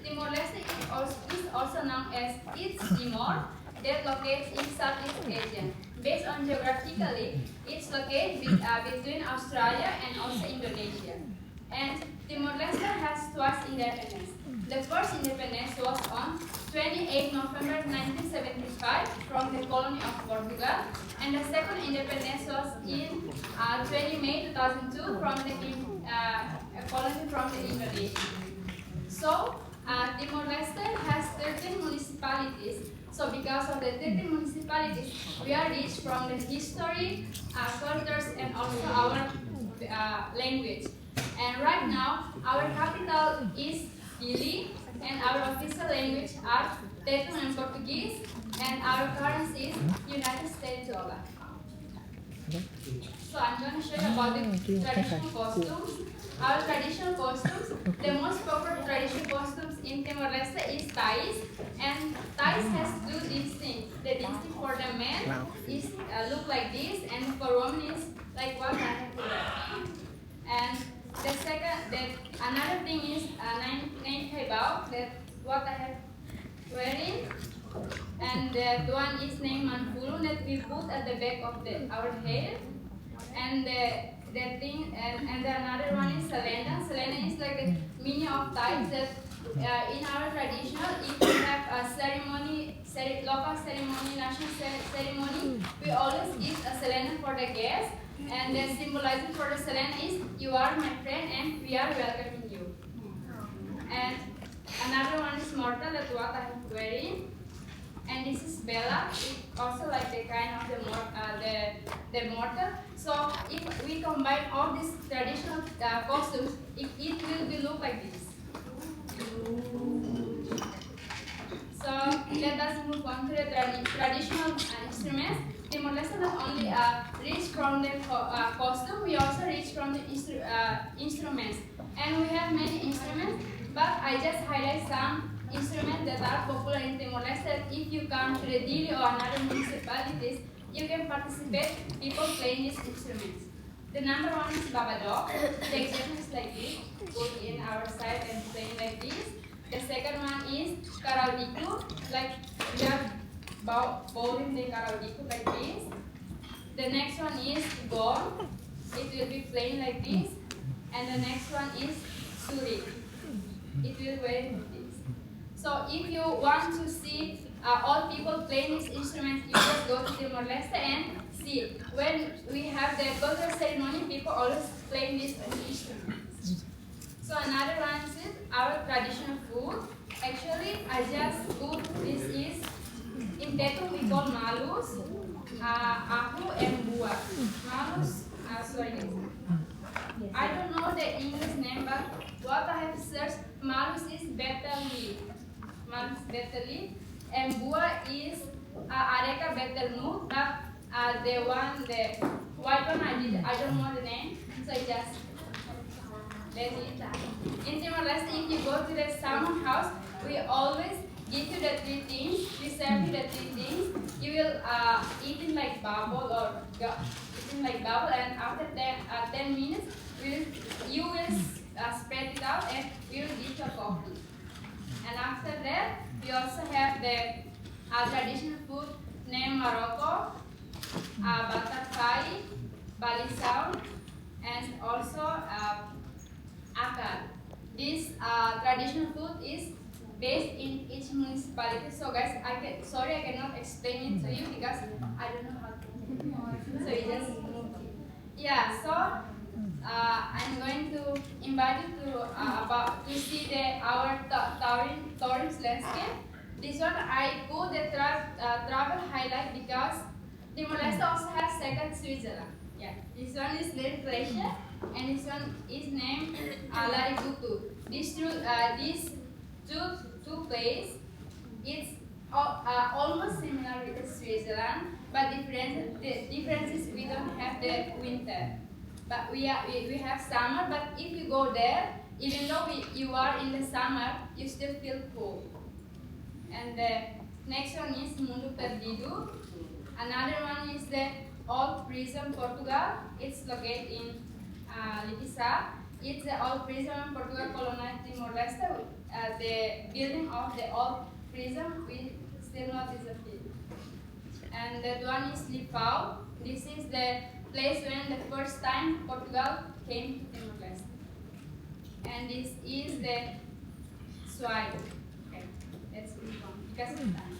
Speaker 17: Timor-Leste is also known as East Timor, that locates in Southeast Asia. Based on geographically, it's located between Australia and also Indonesia. And Timor-Leste has twice independence. The first independence was on 28 November 1975 from the colony of Portugal, and the second independence was in 20 May 2002 from the colony from the Indonesia. So, Timor-Leste has 13 municipalities. So because of the 13 municipalities, we are rich from the history, cultures, and also our language. And right now, our capital is YSEALI, and our official language are Tetum and Portuguese, and our currency is United States dollar. So I'm going to show you about the traditional costumes. Our traditional costumes, the most popular traditional costumes in Timor-Leste is tais, and tais has two distinct. The distinct for the men is look like this, and for women is like what I have here. And the another thing is name kaibao, that what I have wearing, and the one is named manfulu that we put at the back of our head, and the another one is selena. Selena is like the meaning of ties that in our traditional, if we have a ceremony, local ceremony, national ceremony, we always give a selena for the guests, and the symbolizing for the selena is you are my friend and we are welcoming you. And another one is mortal, that's what I am wearing. And this is Bella. It's also like the kind of the mortar. So if we combine all these traditional costumes, it will be look like this. So let us move on to the traditional instruments. Timor-Leste not only reach from the costume, we also reach from the instruments. And we have many instruments, but I just highlight some instruments that are popular in Timor-Leste. If you come to the Dili or another municipalities, you can participate people playing these instruments. The number one is babadok. The example is like this, put in our side and playing like this. The second one is karaudiku, like we are bowling the karaudiku like this. The next one is gong. It will be playing like this. And the next one is suri. It will wear like this. So if you want to see all people playing these instruments, you just go to Timor-Leste and see. When we have the cultural ceremony, people always play these instruments. So another one is our traditional food. Actually, I just put this is, in Tetum we call malus, ahu and bua. Malus, sorry. I don't know the English name, but what I have searched, malus is better leaf. Malus better leaf. And bua is areca better nu, but the white one I don't know the name, so I just let it. In Timor-Leste, if you go to the salmon house, we always give you the three things. We serve you the three things. You will eat it like bubble or eating like bubble, and after 10 minutes, you will spread it out and we will give you coffee. And after that, we also have the traditional food named Morocco, butterfly, balisau, and also akar. This traditional food is based in each municipality. So guys, sorry I cannot explain it to you because I don't know how to. So you just yeah. So I'm going to invite you to see our Torrance landscape. This one I put the travel highlight because Timor-Leste also has second Switzerland. Yeah, this one is named Glacier, and this one is named Larigutu. These two places, it's almost similar with Switzerland, but the difference is we don't have the winter, but we have summer. But if you go there, even though you are in the summer, you still feel cold. And the next one is Mundo Perdido. Another one is the old prison Portugal. It's located in Lipisa. It's the old prison Portugal colonized Timor-Leste. The building of the old prison will still not disappear. And that one is Lipau. This is the place when the first time Portugal came to Timor-Leste. And this is the Swai. Okay, let's move on because of time.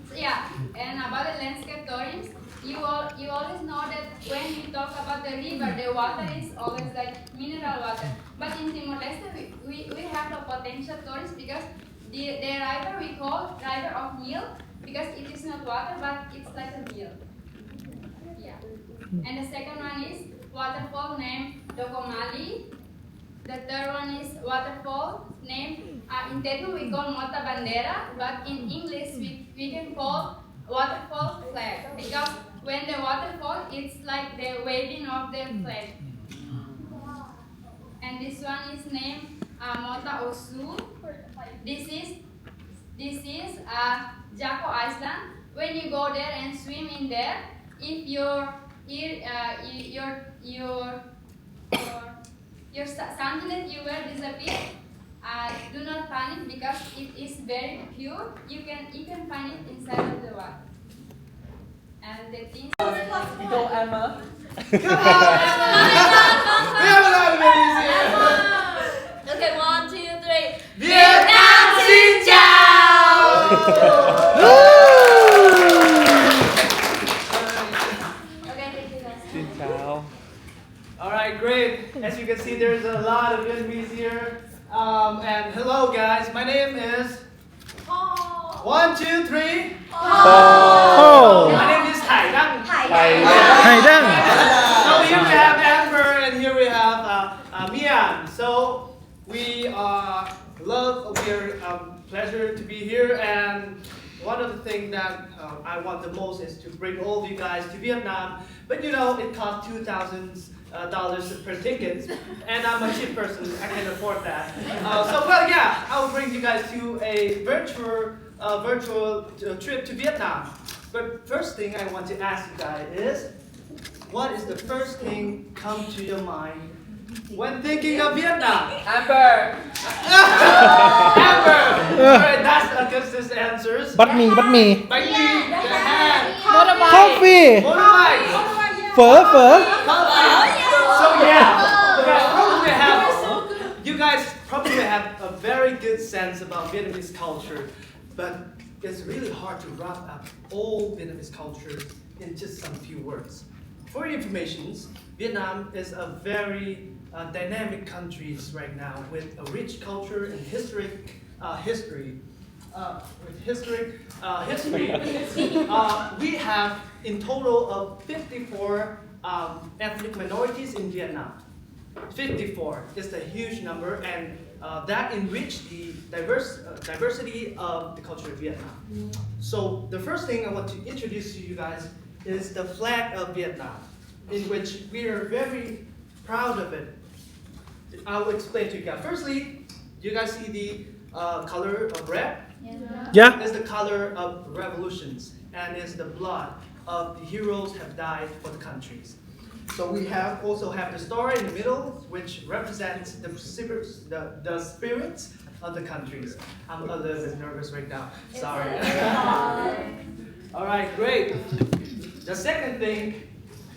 Speaker 17: So yeah, and about the landscape tourism, you always know that when we talk about the river, the water is always like mineral water. But in Timor-Leste, we have a potential tourist because the river we call river of milk because it is not water but it's like a milk. Yeah. And the second one is waterfall named Dokomali. The third one is waterfall named, in Tetu we call Mota Bandera, but in English we can call waterfall flag because when the waterfall, it's like the waving of the flag. And this one is named Mota Osu. This is Jaco Island. When you go there and swim in there, if your something that you wear disappear, do not panic because it is very pure. You can find it inside of the water. And the thing.
Speaker 15: Go Emma.
Speaker 17: Come on,
Speaker 15: We have a lot of babies here.
Speaker 5: Okay, 1, 2, 3.
Speaker 15: Vietnam Xin Chào.
Speaker 5: Okay, thank you guys.
Speaker 13: Xin chào.
Speaker 11: All right, great. As you can see, there's a lot of Vietnamese here. And hello, guys. My name is. 1, 2, 3.
Speaker 1: Oh.
Speaker 11: My name is Hải Đăng.
Speaker 1: Hải Đăng.
Speaker 11: So here we have Amber, and here we have Mian. So we are pleasure to be here, and one of the things that I want the most is to bring all of you guys to Vietnam. But you know, it costs $2,000 per ticket, and I'm a cheap person, I can afford that. Well, yeah, I will bring you guys to a virtual trip to Vietnam. But first thing I want to ask you guys is, what is the first thing come to your mind when thinking of Vietnam?
Speaker 15: Amber.
Speaker 11: Amber. All right, that's Augustus' answers.
Speaker 1: But me.
Speaker 11: Bánh mì, the hat,
Speaker 1: Coffee.
Speaker 11: motorbike,
Speaker 1: Phở.
Speaker 11: So yeah, you guys probably have a very good sense about Vietnamese culture, but it's really hard to wrap up all Vietnamese culture in just some few words. For your information, Vietnam is a very dynamic country right now with a rich culture and history. We have in total of 54 ethnic minorities in Vietnam. 54 is a huge number, and that enrich the diversity of the culture of Vietnam. So the first thing I want to introduce to you guys is the flag of Vietnam, in which we are very proud of it. I will explain to you guys. Firstly, you guys see the color of red?
Speaker 1: Yeah.
Speaker 11: It's the color of revolutions, and it's the blood of the heroes have died for the countries. So we also have the star in the middle, which represents the spirits of the countries. I'm a little bit nervous right now. Sorry. All right, great. The second thing,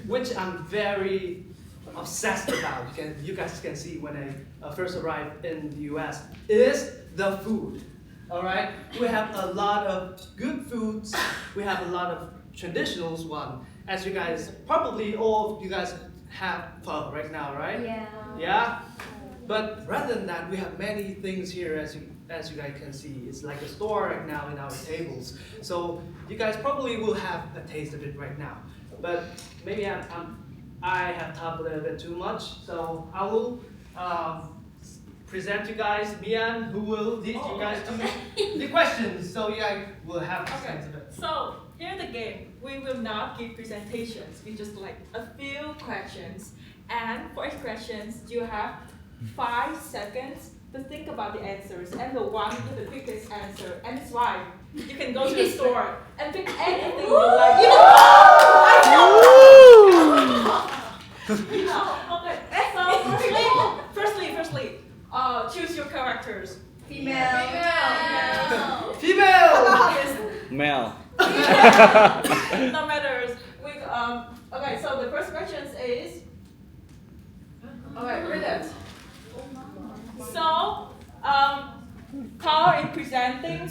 Speaker 11: which I'm very obsessed about, you guys can see when I first arrived in the US, is the food.
Speaker 18: All right, we have a lot of good foods. We have a lot of traditional one. As you guys probably all of you guys have pho right now, right?
Speaker 6: Yeah.
Speaker 18: Yeah. But rather than that, we have many things here as you guys can see. It's like a store right now in our tables. So you guys probably will have a taste of it right now. But maybe I have talked a little bit too much. So I will present you guys Mian, who will lead you guys to the questions. So you guys will have a sense of it.
Speaker 10: So here's the game. We will not give presentations. We just like a few questions. And for each questions, you have 5 seconds to think about the answers. And the one with the quickest answer and it's right, you can go to the store and pick anything you like. Okay. So firstly, choose your characters.
Speaker 5: Female.
Speaker 13: Male.
Speaker 10: No matters. Okay, so the first question is. Okay, read it. So, color is presenting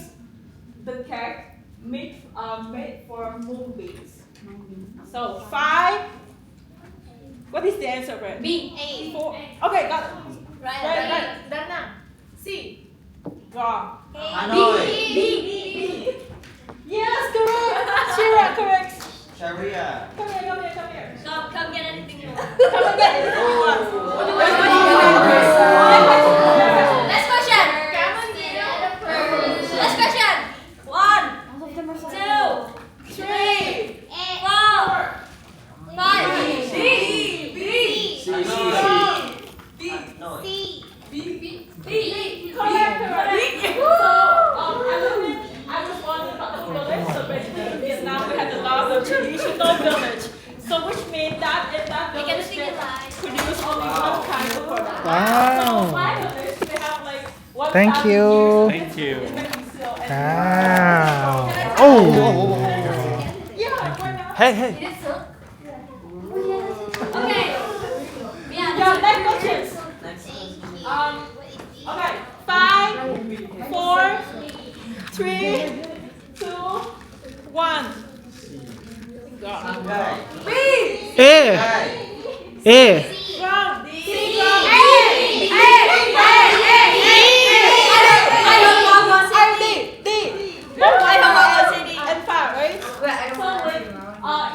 Speaker 10: the cake made for moonbeams. So 5. What is the answer, Brett?
Speaker 5: B.
Speaker 10: 4. Okay, got it.
Speaker 5: Right.
Speaker 10: Dana. C. Wrong.
Speaker 15: Hanoi.
Speaker 10: B. Yes, correct. Shira, correct.
Speaker 15: Sharia.
Speaker 10: Come here.
Speaker 5: Come get anything you want.
Speaker 10: Come and get anything you want.
Speaker 5: Next question. Next question. 1, 2, 3, 4, 5. B.
Speaker 10: Correct. So, I was born in a village. So basically, in Vietnam, we had a lot of traditional village. So which means that in that village, they produce only one kind of product.
Speaker 1: Wow.
Speaker 10: So my village, they have like 1,000
Speaker 1: Thank you.
Speaker 10: years
Speaker 13: Thank you.
Speaker 10: in making silk and
Speaker 1: Wow. Oh.
Speaker 10: yeah, why not?
Speaker 1: Hey.
Speaker 5: Okay.
Speaker 10: Yeah, next questions. Okay, 5, 4, 3, 2, 1. B.
Speaker 1: A.
Speaker 10: Wrong. D. And 5, right? So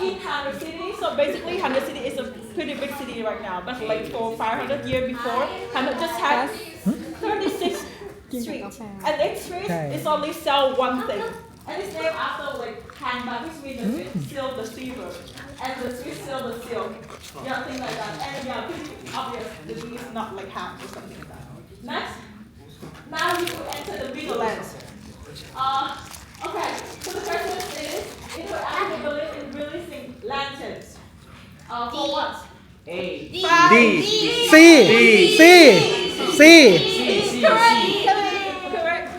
Speaker 10: in Hanoi City, so basically Hanoi City is a pretty big city right now, but like for 500 years before, Hanoi just had 36 streets, and each street is only sell one thing. And it's named after like handbag, which means the seal the silver, and the street sell the silk. Yeah, things like that. And yeah, pretty obvious, the D is not like half or something like that. Next, now we will enter the middle lands. Okay, so the question is, in what I believe in releasing lanterns? For what?
Speaker 15: A.
Speaker 1: D. C.
Speaker 10: Correct.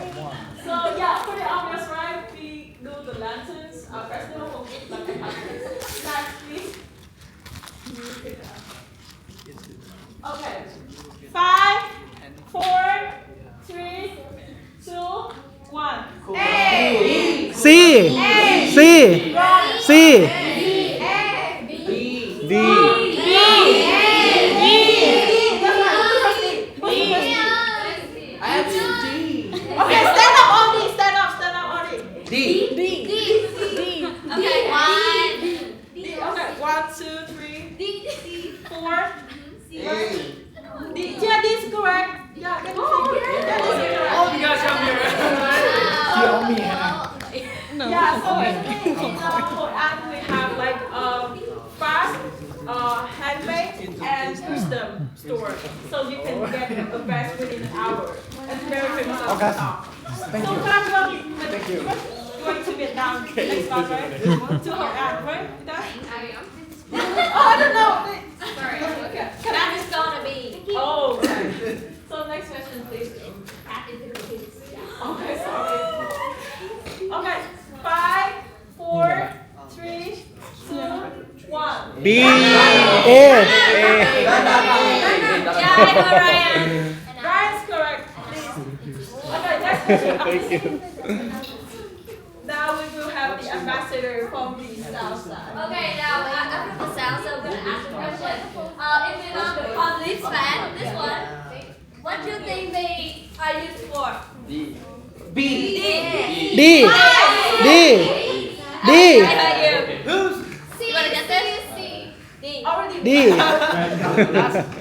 Speaker 10: So yeah, pretty obvious, right? We do the lanterns. Festival will get like a next, please. Okay. 5, 4, 3, 2, 1. A.
Speaker 1: C. D.
Speaker 10: Okay, stand up only. D.
Speaker 5: Okay, 1.
Speaker 10: D. Okay, 1, 2, 3, 4. D. Yeah, this is correct. Yeah, that is correct.
Speaker 18: All of you guys come here.
Speaker 10: Yeah, so basically in our art we have like fast, handmade, and custom store. So you can get a best within an hour. It's very famous on TikTok.
Speaker 9: Thank
Speaker 10: so
Speaker 9: you.
Speaker 10: Thank
Speaker 9: you.
Speaker 10: Going to Vietnam next month, right? To her art, right? I don't know.
Speaker 5: Sorry.
Speaker 10: Okay.
Speaker 5: That is gonna be.
Speaker 10: Oh, okay. So next question, please. Okay, sorry. Okay, 5, 4, 3, 2, 1.
Speaker 1: B.
Speaker 5: Yeah, I know Ryan.
Speaker 10: Ryan's correct, please. Okay, next
Speaker 1: Thank you.
Speaker 7: Now we will have the ambassador from the south side.
Speaker 5: Okay, now after the sound, so I'm gonna ask a question. If it's on this fan, this one, what do you think they are used for?
Speaker 15: D.
Speaker 5: D.
Speaker 1: D. D. D.
Speaker 5: I heard you.
Speaker 18: Who's?
Speaker 5: You wanna get this? D.
Speaker 7: Already.
Speaker 1: D.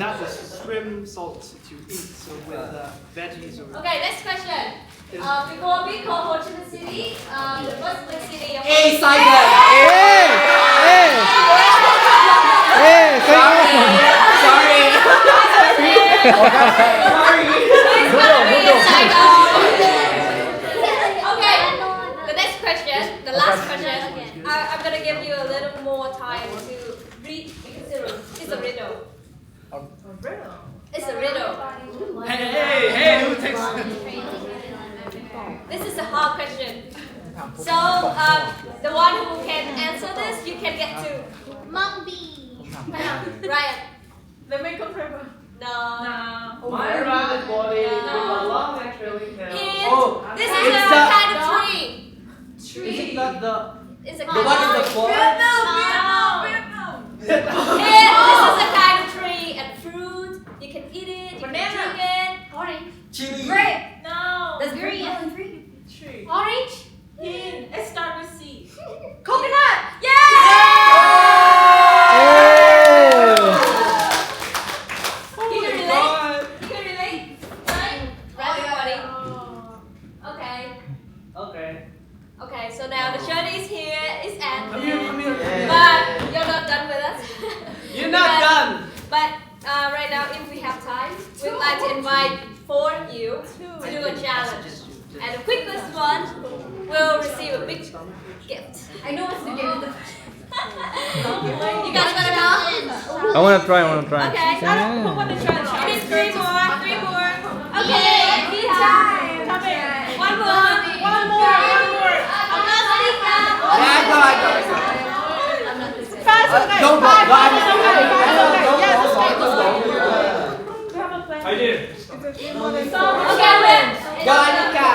Speaker 18: That's a shrimp salt to eat, so with veggies or.
Speaker 5: Okay, next question. Before we call Ho Chi Minh City, the first big city of
Speaker 15: A. Saigon.
Speaker 1: Sorry.
Speaker 5: Okay, the next question, the last question. I'm gonna give you a little more time to read because it's a riddle. It's a riddle.
Speaker 18: Hey, who takes?
Speaker 5: This is a hard question. So, the one who can answer this, you can get to Monkey. Ryan.
Speaker 7: The makeup forever.
Speaker 5: No.
Speaker 8: My rounded body with a long and trailing tail.
Speaker 5: This is
Speaker 15: it's
Speaker 5: a
Speaker 15: the-
Speaker 5: kind of tree.
Speaker 15: Is it not the
Speaker 5: It's a
Speaker 15: the one in the forest?
Speaker 5: This is a kind of tree and fruit. You can eat it. You can drink it. Orange.
Speaker 15: Chili.
Speaker 5: Grape.
Speaker 7: No.
Speaker 5: That's green.
Speaker 7: Tree.
Speaker 5: Orange.
Speaker 7: Hint. It starts with C.
Speaker 5: Coconut. Yeah. You can relate. You can relate. Right? Everybody. Okay. Okay. So now the journey is here. It's ended.
Speaker 18: Come here.
Speaker 5: But you're not done with us.
Speaker 18: You're not done.
Speaker 5: But right now, if we have time, we'd like to invite four of you to do a challenge. And the quickest one will receive a big gift. I know what's the gift. You guys wanna go?
Speaker 1: I wanna try.
Speaker 5: Okay. Who wanna try? It is three more. Okay. Time. One more. I'm not sitting down.
Speaker 15: Don't go.
Speaker 11: I did.
Speaker 5: Okay, win.
Speaker 15: Go, Anika.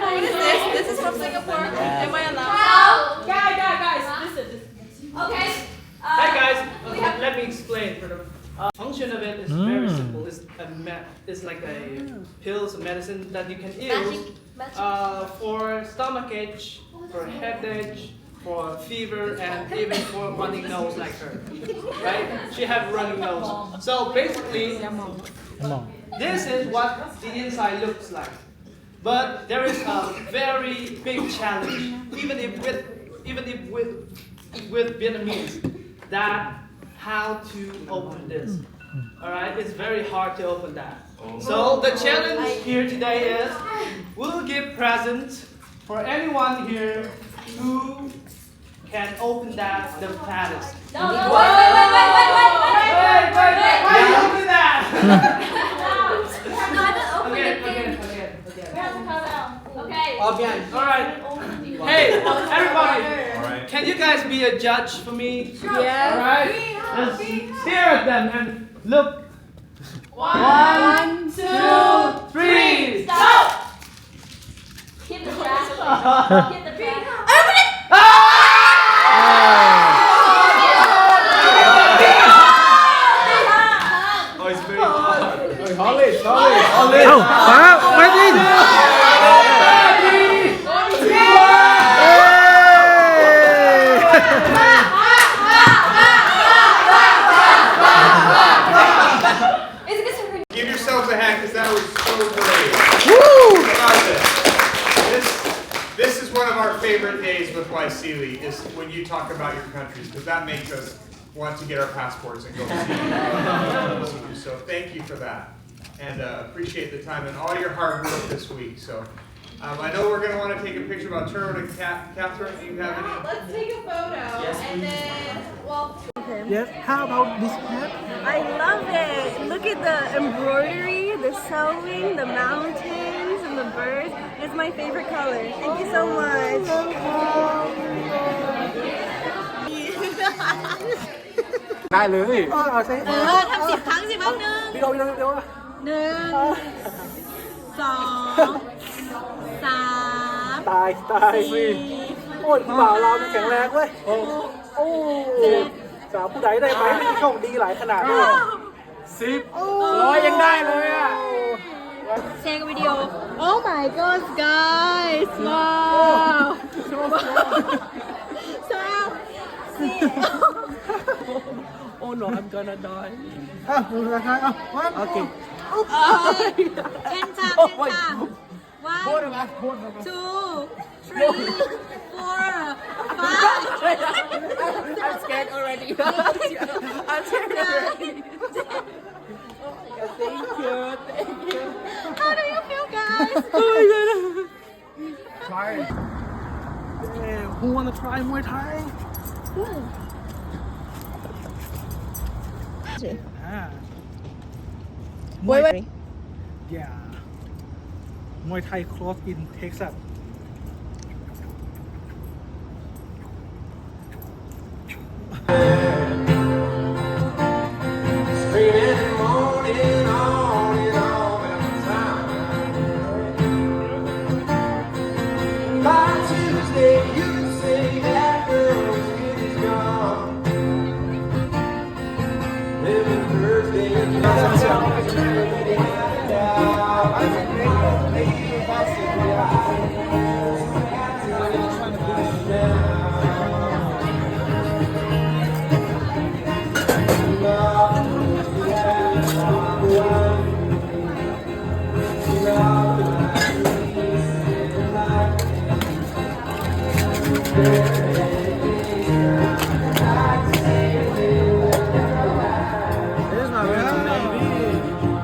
Speaker 5: What is this? This is from Singapore. Am I allowed?
Speaker 7: Guys, listen.
Speaker 5: Okay.
Speaker 18: Hi guys. Let me explain. The function of it is very simple. It's like a pills, medicine that you can use for stomachache, for headache, for fever, and even for running nose like her. Right? She have running nose. So basically, this is what the inside looks like. But there is a very big challenge, even if with Vietnamese, that how to open this. Alright, it's very hard to open that. So the challenge here today is we'll give presents for anyone here who can open that the fattest.
Speaker 5: No, wait.
Speaker 18: Why you do that?
Speaker 5: Okay.
Speaker 18: Alright. Hey, everybody. Can you guys be a judge for me?
Speaker 5: Sure.
Speaker 7: Yes.
Speaker 18: Alright. Let's stare at them and look. 1, 2, 3.
Speaker 5: Stop. Keep the trash. Keep the trash. Open it.
Speaker 11: Oh, it's very hard.
Speaker 1: Holly. Oh, Martin.
Speaker 19: Give yourselves a hand because that was so great. This is one of our favorite days with YSEALI, is when you talk about your countries, because that makes us want to get our passports and go see you. So thank you for that. And appreciate the time and all your hard work this week. So I know we're going to want to take a picture about Turtle and Catherine. Do you have any?
Speaker 10: Let's take a photo and then, well.
Speaker 1: Yes. How about this hat?
Speaker 20: I love it. Look at the embroidery, the sewing, the mountains, and the birds. It's my favorite color. Thank you so much.
Speaker 1: Ai lưới.
Speaker 20: Thăm 10 ครั้งสิบ้างหนึ่ง
Speaker 1: Đi đâu.
Speaker 20: 1 2 3
Speaker 1: ตายสิโอ้ยบ่าวเรามันแข็งแรงเว้ยโอ้สาวผู้ใดได้ไหมไม่โชคดีหลายขนาดนี้
Speaker 9: 10 100ยังได้เลยอ่ะ
Speaker 20: Take a video. Oh my god, guys! Wow! So,
Speaker 12: Oh no, I'm gonna die.
Speaker 1: โอเค
Speaker 20: 10 times, 10 times. 1, 2, 3, 4, 5.
Speaker 12: I'm scared already. I'm scared already. Thank you.
Speaker 20: How do you feel, guys?
Speaker 1: Try. Who wanna try Muay Thai?
Speaker 20: Wait.
Speaker 1: Yeah. Muay Thai close in Texas.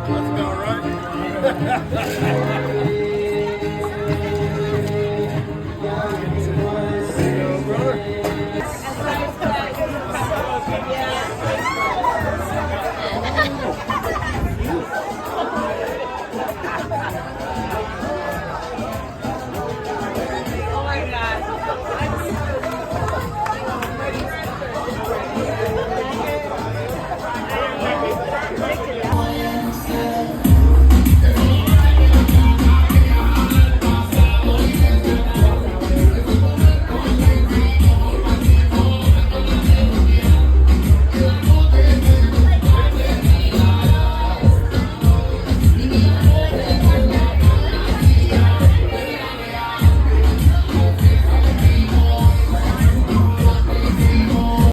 Speaker 19: Let's go, right?